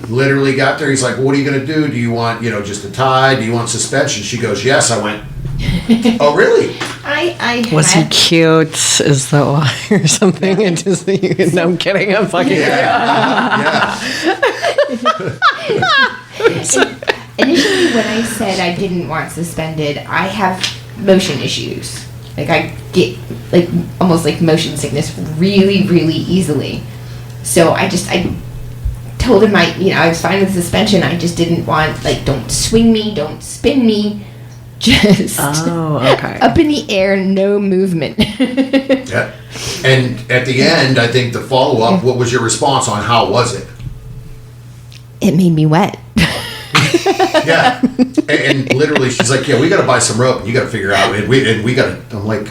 Speaker 2: Literally got there. He's like, what are you going to do? Do you want, just a tie? Do you want suspension? She goes, yes. I went, oh, really?
Speaker 3: Was he cute? Is that why or something? And just, no, I'm kidding. I'm fucking
Speaker 2: Yeah.
Speaker 1: Initially, when I said I didn't want suspended, I have motion issues. I get almost motion sickness really, really easily. So I told him I was fine with suspension. I just didn't want don't swing me, don't spin me, just up in the air, no movement.
Speaker 2: Yeah. And at the end, I think the follow up. What was your response on how was it?
Speaker 1: It made me wet.
Speaker 2: Yeah, and literally, she's like, "Yeah, we got to buy some rope. And you got to figure out, and we got to." I'm like,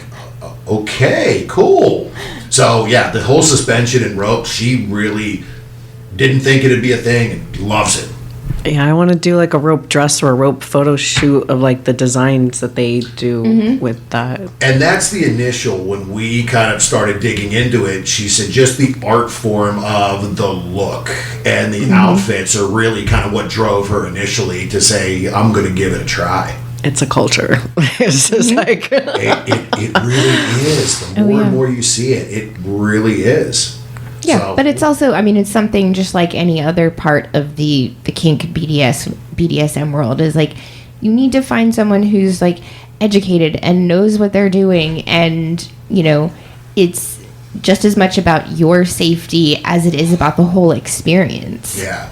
Speaker 2: "Okay, cool." So yeah, the whole suspension and rope, she really didn't think it'd be a thing and loves it.
Speaker 3: Yeah, I want to do a rope dress or a rope photo shoot of the designs that they do with that.
Speaker 2: And that's the initial, when we kind of started digging into it, she said just the art form of the look and the outfits are really kind of what drove her initially to say, I'm going to give it a try.
Speaker 3: It's a culture. It's just
Speaker 2: it really is. The more and more you see it, it really is.
Speaker 1: Yeah,
Speaker 2: so,
Speaker 1: but it's also, it's something just like any other part of the kink BDSM world is you need to find someone who's educated and knows what they're doing, and it's just as much about your safety as it is about the whole experience.
Speaker 2: Yeah.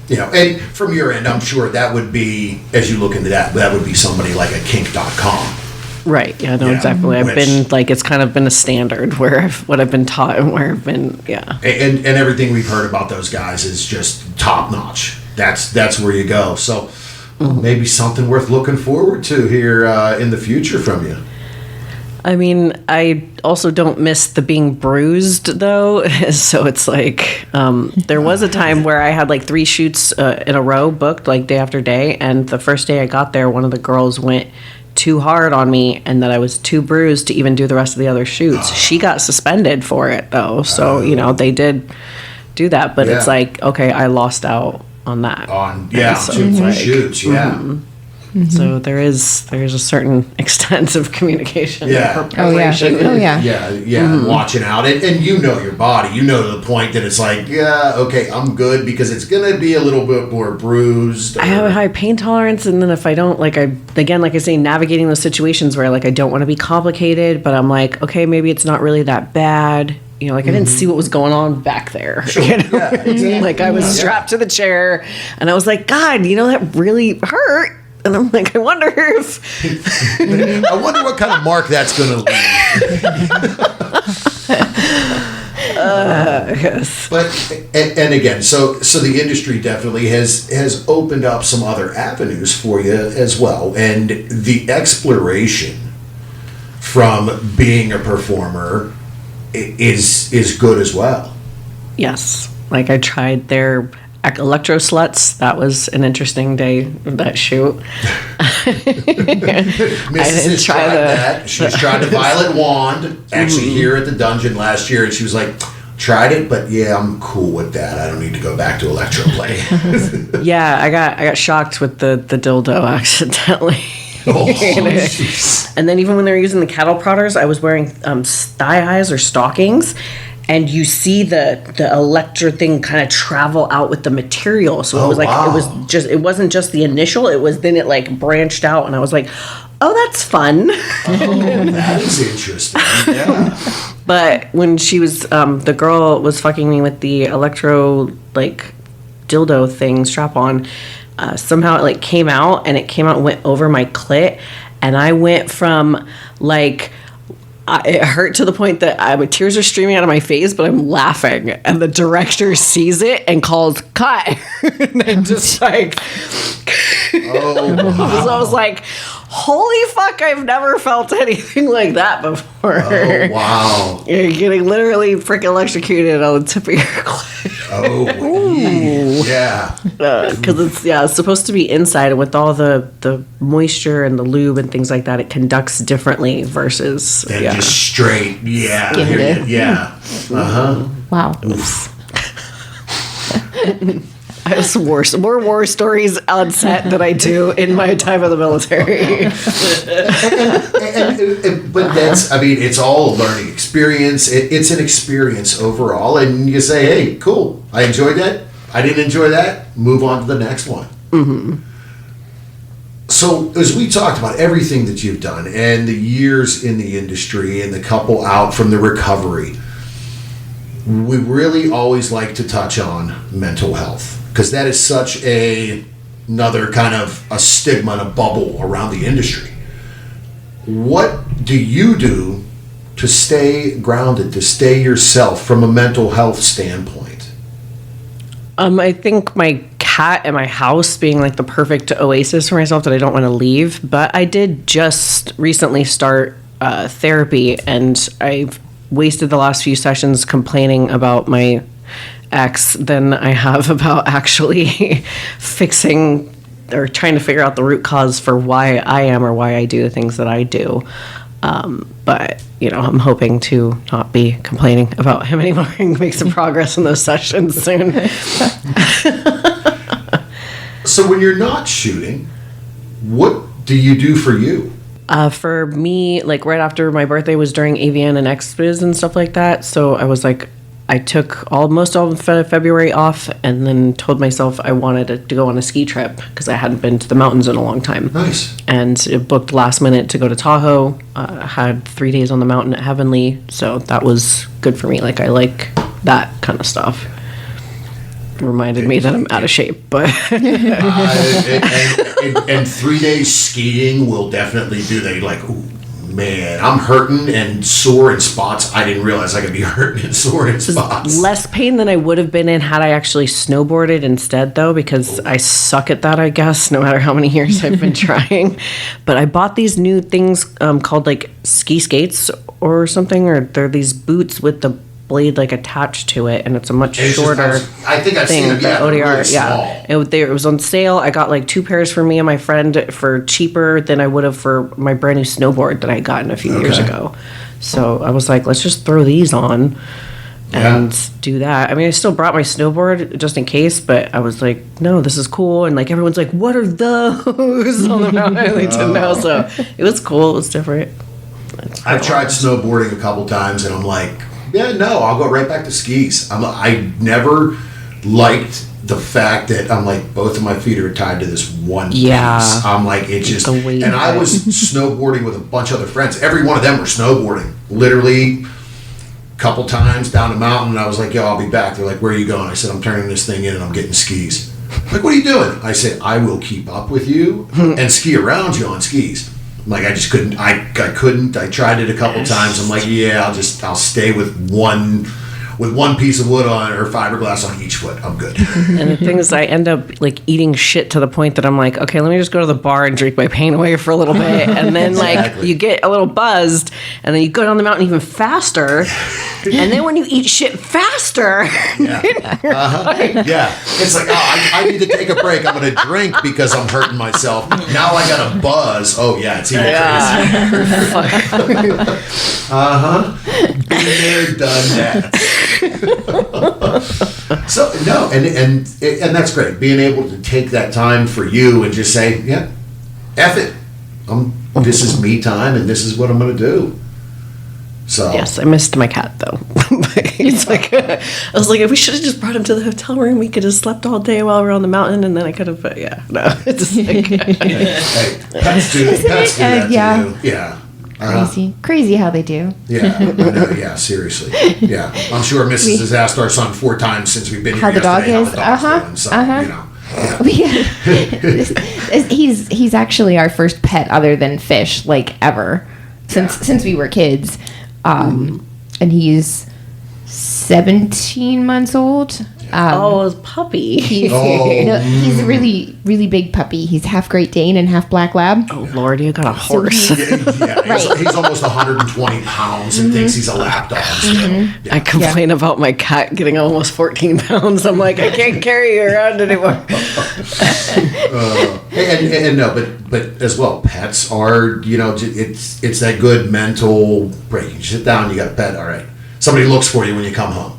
Speaker 2: And from your end, I'm sure that would be, as you look into that would be somebody like a kink.com.
Speaker 3: Right. Yeah, no, exactly. I've been it's kind of been a standard what I've been taught and where I've been,
Speaker 2: And everything we've heard about those guys is just top notch. That's where you go. So maybe something worth looking forward to here in the future from you.
Speaker 3: I mean, I also don't miss the being bruised, though. So it's like, there was a time where I had 3 shoots in a row booked, day after day. And the first day I got there, one of the girls went too hard on me and that I was too bruised to even do the rest of the other shoots. She got suspended for it, though. So, they did do that. But it's okay, I lost out on that.
Speaker 2: So 2 shoots,
Speaker 3: So there's a certain extent of communication.
Speaker 2: Yeah. Watching out. And you know your body. You know to the point that it's okay, I'm good because it's going to be a little bit more bruised.
Speaker 3: I have a high pain tolerance, and then if I don't, like I say, navigating those situations where, I don't want to be complicated, but I'm okay, maybe it's not really that bad. I didn't see what was going on back there.
Speaker 2: Sure. Yeah, exactly.
Speaker 3: I was strapped to the chair, and I was like, God, that really hurt. And I'm I wonder if...
Speaker 2: I wonder what kind of mark that's going to leave.
Speaker 3: Yes.
Speaker 2: But, and again, so the industry definitely has opened up some other avenues for you as well. And the exploration from being a performer is good as well.
Speaker 3: Yes. I tried their Electro Sluts. That was an interesting day, that shoot.
Speaker 2: Mrs. tried that. She's tried the Violet Wand, actually here at the dungeon last year, and she was like, tried it, but I'm cool with that. I don't need to go back to electroplay.
Speaker 3: I got shocked with the dildo accidentally. And then even when they were using the cattle prodders, I was wearing thigh highs or stockings, and you see the electro thing kind of travel out with the material. So it was it wasn't just the initial, it was then it branched out, and I was like, oh, that's fun.
Speaker 2: Oh, that is interesting. Yeah.
Speaker 3: But when she was the girl was fucking me with the electro dildo thing strap on, somehow it came out and went over my clit, and I went from it hurt to the point that tears are streaming out of my face, but I'm laughing, and the director sees it and calls cut. And I'm just
Speaker 2: oh, wow.
Speaker 3: So I was like, holy fuck, I've never felt anything like that before.
Speaker 2: Oh, wow.
Speaker 3: You're getting literally freaking electrocuted on the tip of your clit.
Speaker 2: Oh, yeah.
Speaker 3: Because it's supposed to be inside, and with all the moisture and the lube and things like that, it conducts differently versus
Speaker 2: just straight. Yeah.
Speaker 1: Wow.
Speaker 3: I have more war stories on set than I do in my time in the military.
Speaker 2: But it's all a learning experience. It's an experience overall, and you say, hey, cool, I enjoyed that. I didn't enjoy that. Move on to the next one.
Speaker 3: Mm-hmm.
Speaker 2: So as we talked about everything that you've done and the years in the industry and the couple out from the recovery, we really always like to touch on mental health, because that is such another kind of a stigma and a bubble around the industry. What do you do to stay grounded, to stay yourself from a mental health standpoint?
Speaker 3: I think my cat and my house being the perfect oasis for myself that I don't want to leave. But I did just recently start therapy, and I've wasted the last few sessions complaining about my ex than I have about actually fixing or trying to figure out the root cause for why I am or why I do the things that I do. But I'm hoping to not be complaining about him anymore and make some progress in those sessions soon.
Speaker 2: So when you're not shooting, what do you do for you?
Speaker 3: For me, right after my birthday was during AVN and XBiz and stuff like that. So I was I took most of February off, and then told myself I wanted to go on a ski trip because I hadn't been to the mountains in a long time.
Speaker 2: Nice.
Speaker 3: And it booked last minute to go to Tahoe. Had 3 days on the mountain at Heavenly, so that was good for me. I like that kind of stuff. reminded me that I'm out of shape. But
Speaker 2: and 3 days skiing will definitely do that. You're like, ooh, man, I'm hurting and sore in spots. I didn't realize I could be hurting and sore in spots.
Speaker 3: less pain than I would have been in had I actually snowboarded instead, though, because I suck at that, I guess, no matter how many years I've been trying. But I bought these new things called like ski skates or something, or they're these boots with the blade like attached to it, and it's a much shorter
Speaker 2: I think I've
Speaker 3: thing.
Speaker 2: seen them. Yeah,
Speaker 3: the ODR,
Speaker 2: really
Speaker 3: yeah.
Speaker 2: small.
Speaker 3: It was on sale. I got like 2 pairs for me and my friend for cheaper than I would have for my brand new snowboard that I gotten a few years
Speaker 2: Okay.
Speaker 3: ago. So I was like, let's just throw these on and do that. I mean, I still brought my snowboard just in case, but I was like, no, this is cool. And like everyone's like, what are those on the mountain? They didn't know. So it was cool. It was different.
Speaker 2: I've tried snowboarding a couple times, and I'm like, yeah, no, I'll go right back to skis. I never liked the fact that I'm like, both of my feet are tied to this one piece. I'm like, it just,
Speaker 3: The weight
Speaker 2: and I
Speaker 3: of it.
Speaker 2: was snowboarding with a bunch of other friends. Every one of them were snowboarding, literally a couple times down the mountain. And I was like, yo, I'll be back. They're like, where are you going? I said, I'm turning this thing in and I'm getting skis. Like, what are you doing? I said, I will keep up with you and ski around you on skis. Like, I just couldn't. I couldn't. I tried it a couple times. I'm like, yeah, I'll stay with one piece of wood on or fiberglass on each foot. I'm good.
Speaker 3: And the thing is, I end up like eating shit to the point that I'm like, okay, let me just go to the bar and drink my pain away for a little bit. And then like
Speaker 2: Exactly.
Speaker 3: you get a little buzzed and then you go down the mountain even faster. And then when you eat shit faster,
Speaker 2: Yeah. Yeah. It's like, oh, I need to take a break. I'm going to drink because I'm hurting myself. Now I got a buzz. Oh, yeah, it's even crazier. Been there, done that. So no, and that's great. Being able to take that time for you and just say, yeah, F it. This is me time, and this is what I'm going to do. So
Speaker 3: yes, I missed my cat though. It's like I was like, if we should have just brought him to the hotel room, we could have slept all day while we were on the mountain, and then I could have. Yeah, no, it's just like
Speaker 2: hey, pets do that
Speaker 1: yeah.
Speaker 2: to you. Yeah.
Speaker 1: Crazy how they do.
Speaker 2: Yeah, I know, yeah, seriously. Yeah. I'm sure Mrs. has asked our son 4 times since we've been here
Speaker 1: How the dog
Speaker 2: yesterday
Speaker 1: is?
Speaker 2: how the dog's doing, so, you know.
Speaker 1: He's actually our first pet other than fish, like ever, since we were kids, and he's 17 months old.
Speaker 3: oh, a puppy.
Speaker 1: He's
Speaker 2: Oh.
Speaker 1: he's a really really big puppy. He's half Great Dane and half Black Lab.
Speaker 3: Oh Lord, you got a horse.
Speaker 2: He's almost 120 pounds and thinks he's a lap dog. Yeah.
Speaker 3: I complain about my cat getting almost 14 pounds. I'm like, I can't carry you around anymore.
Speaker 2: And no, but as well, pets are, it's that good mental break. You sit down, you got a pet, all right. Somebody looks for you when you come home.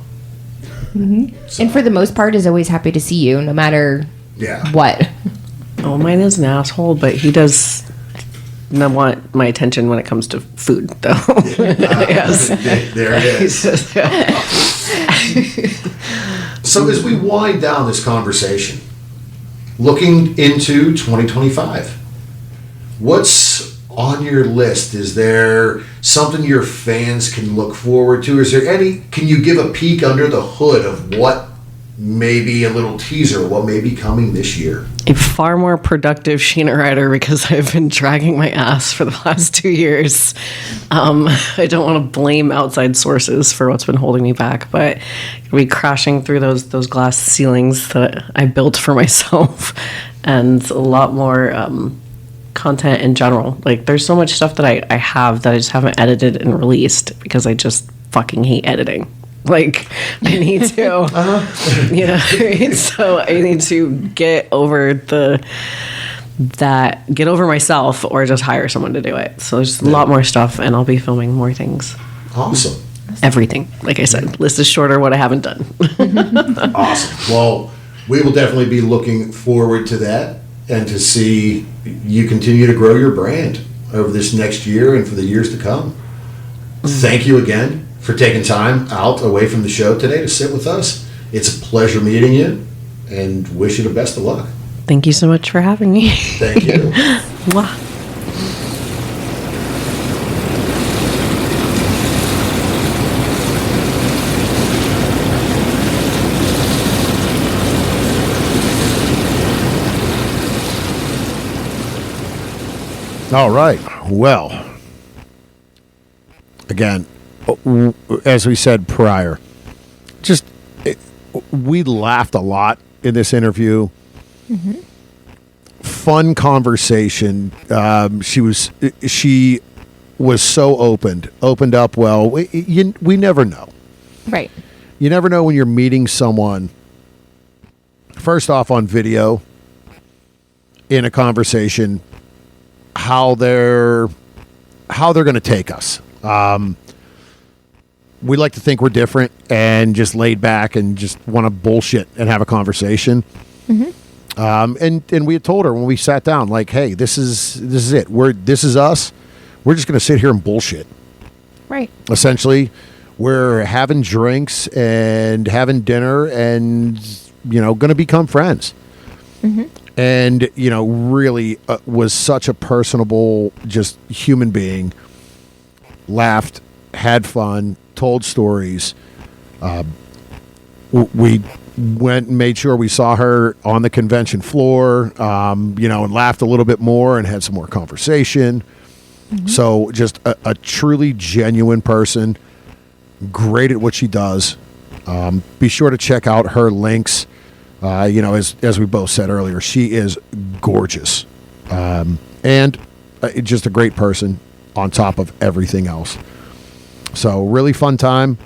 Speaker 2: So,
Speaker 1: And for the most part, is always happy to see you, no matter
Speaker 2: yeah.
Speaker 1: what.
Speaker 3: Oh, mine is an asshole, but he does not want my attention when it comes to food, though. Yes.
Speaker 2: There it is. So as we wind down this conversation, looking into 2025, what's on your list? Is there something your fans can look forward to? Can you give a peek under the hood of what maybe a little teaser, what may be coming this year?
Speaker 3: A far more productive Sheena Ryder because I've been dragging my ass for the last 2 years. I don't want to blame outside sources for what's been holding me back, but I'll be crashing through those glass ceilings that I built for myself, and a lot more content in general. Like, there's so much stuff that I have that I just haven't edited and released because I just fucking hate editing. Like, I need to, right? So I need to get over get over myself or just hire someone to do it. So there's a lot more stuff, and I'll be filming more things.
Speaker 2: Awesome.
Speaker 3: Everything. Like I said, list is shorter what I haven't done.
Speaker 2: Awesome. Well, we will definitely be looking forward to that and to see you continue to grow your brand over this next year and for the years to come. Thank you again for taking time out away from the show today to sit with us. It's a pleasure meeting you, and wish you the best of luck.
Speaker 3: Thank you so much for having me.
Speaker 2: Thank you.
Speaker 3: Mwah.
Speaker 2: All right. Well, again, as we said prior, we laughed a lot in this interview. Mm-hmm. Fun conversation. She was so opened up well. We never know.
Speaker 1: Right.
Speaker 2: You never know when you're meeting someone, first off on video, in a conversation, how they're going to take us. We like to think we're different and just laid back and just want to bullshit and have a conversation. Mm-hmm. And we had told her when we sat down, like, hey, this is it. This is us. We're just going to sit here and bullshit.
Speaker 1: Right.
Speaker 2: Essentially, we're having drinks and having dinner and, going to become friends. Mm-hmm. And, really was such a personable, just human being. Laughed, had fun, told stories. We went and made sure we saw her on the convention floor, and laughed a little bit more and had some more conversation. Mm-hmm. So just a truly genuine person, great at what she does. Be sure to check out her links. As we both said earlier, she is gorgeous, and just a great person on top of everything else. So really fun time.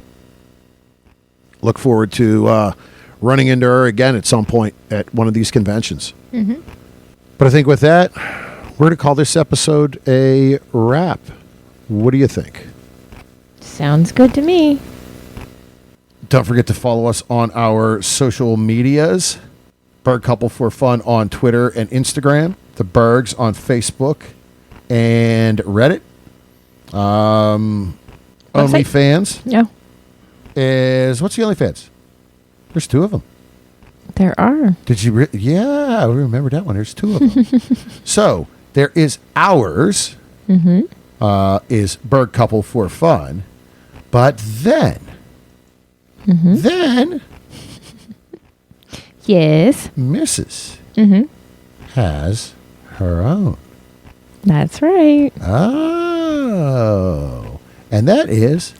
Speaker 2: Look forward to running into her again at some point at one of these conventions. Mm-hmm. But I think with that, we're going to call this episode a wrap. What do you think?
Speaker 1: Sounds good to me.
Speaker 2: Don't forget to follow us on our social medias. Berg Couple for Fun on Twitter and Instagram. The Bergs on Facebook and Reddit. OnlyFans.
Speaker 1: Yeah.
Speaker 2: What's the OnlyFans? There's two of them.
Speaker 1: There are.
Speaker 2: Did you? Yeah, I remember that one. There's two of them. So there is ours. Mm-hmm. Is Berg Couple for Fun, but then,
Speaker 1: yes,
Speaker 2: Mrs. Has her own.
Speaker 1: That's right.
Speaker 2: Oh, and that is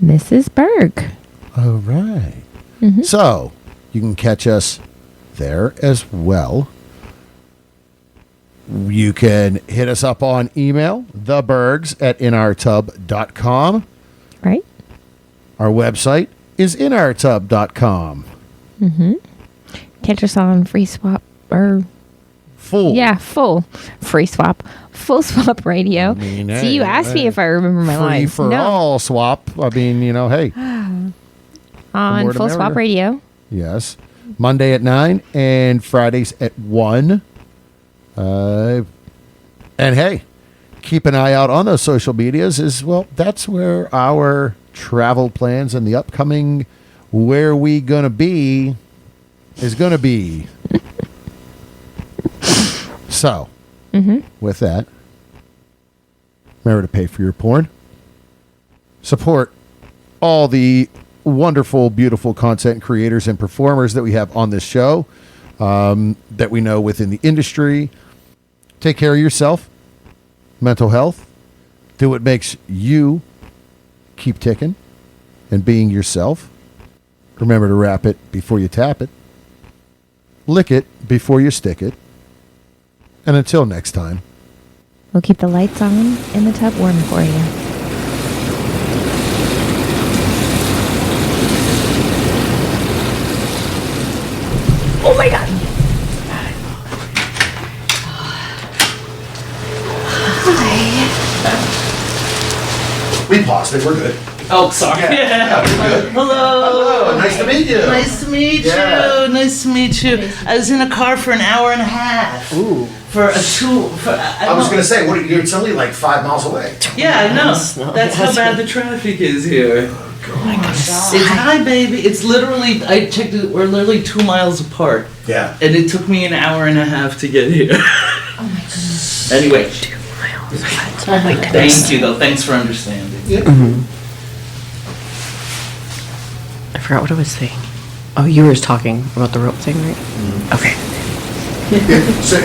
Speaker 1: Mrs. Berg.
Speaker 2: All right. Mm-hmm. So you can catch us there as well. You can hit us up on email, thebergs@inourtub.com.
Speaker 1: Right.
Speaker 2: Our website is inourtub.com.
Speaker 1: Mm-hmm. Catch us on Free Swap or
Speaker 2: Full.
Speaker 1: Yeah, full Free Swap. Full Swap Radio. See, you asked me if I remember my lines.
Speaker 2: Free for all swap. I mean, hey.
Speaker 1: On Full Swap Radio.
Speaker 2: Yes. Monday at 9 and Fridays at 1. And hey, keep an eye out on those social medias as well. That's where our travel plans and the upcoming where we gonna be is gonna be. So, with that, remember to pay for your porn. Support all the wonderful, beautiful content creators and performers that we have on this show, that we know within the industry. Take care of yourself, mental health. Do what makes you keep ticking and being yourself. Remember to wrap it before you tap it. Lick it before you stick it. And until next time,
Speaker 1: we'll keep the lights on and the tub warm for you. Oh my God. Hi.
Speaker 2: we paused it. We're good.
Speaker 3: Oh, sorry.
Speaker 2: Yeah, we're good.
Speaker 4: Hello.
Speaker 2: Nice to meet you.
Speaker 4: Nice to meet
Speaker 2: Yeah.
Speaker 4: you. Nice to meet you. I was in a car for an hour and a half.
Speaker 2: Ooh.
Speaker 4: For a two.
Speaker 2: I was going to say, it's only like 5 miles away.
Speaker 4: Yeah, I know.
Speaker 3: No,
Speaker 4: That's how bad the traffic is here.
Speaker 3: Oh my God.
Speaker 4: It's hi, baby. It's literally. I checked it. We're literally 2 miles apart,
Speaker 2: Yeah.
Speaker 4: and it took me an hour and a half to get here.
Speaker 1: Oh my goodness.
Speaker 4: Anyway,
Speaker 3: 2 miles. Oh my goodness.
Speaker 4: thank you though. Thanks for understanding.
Speaker 2: Yeah.
Speaker 3: I forgot what I was saying. Oh, you were talking about the rope thing, right? Okay.
Speaker 2: Yeah. So,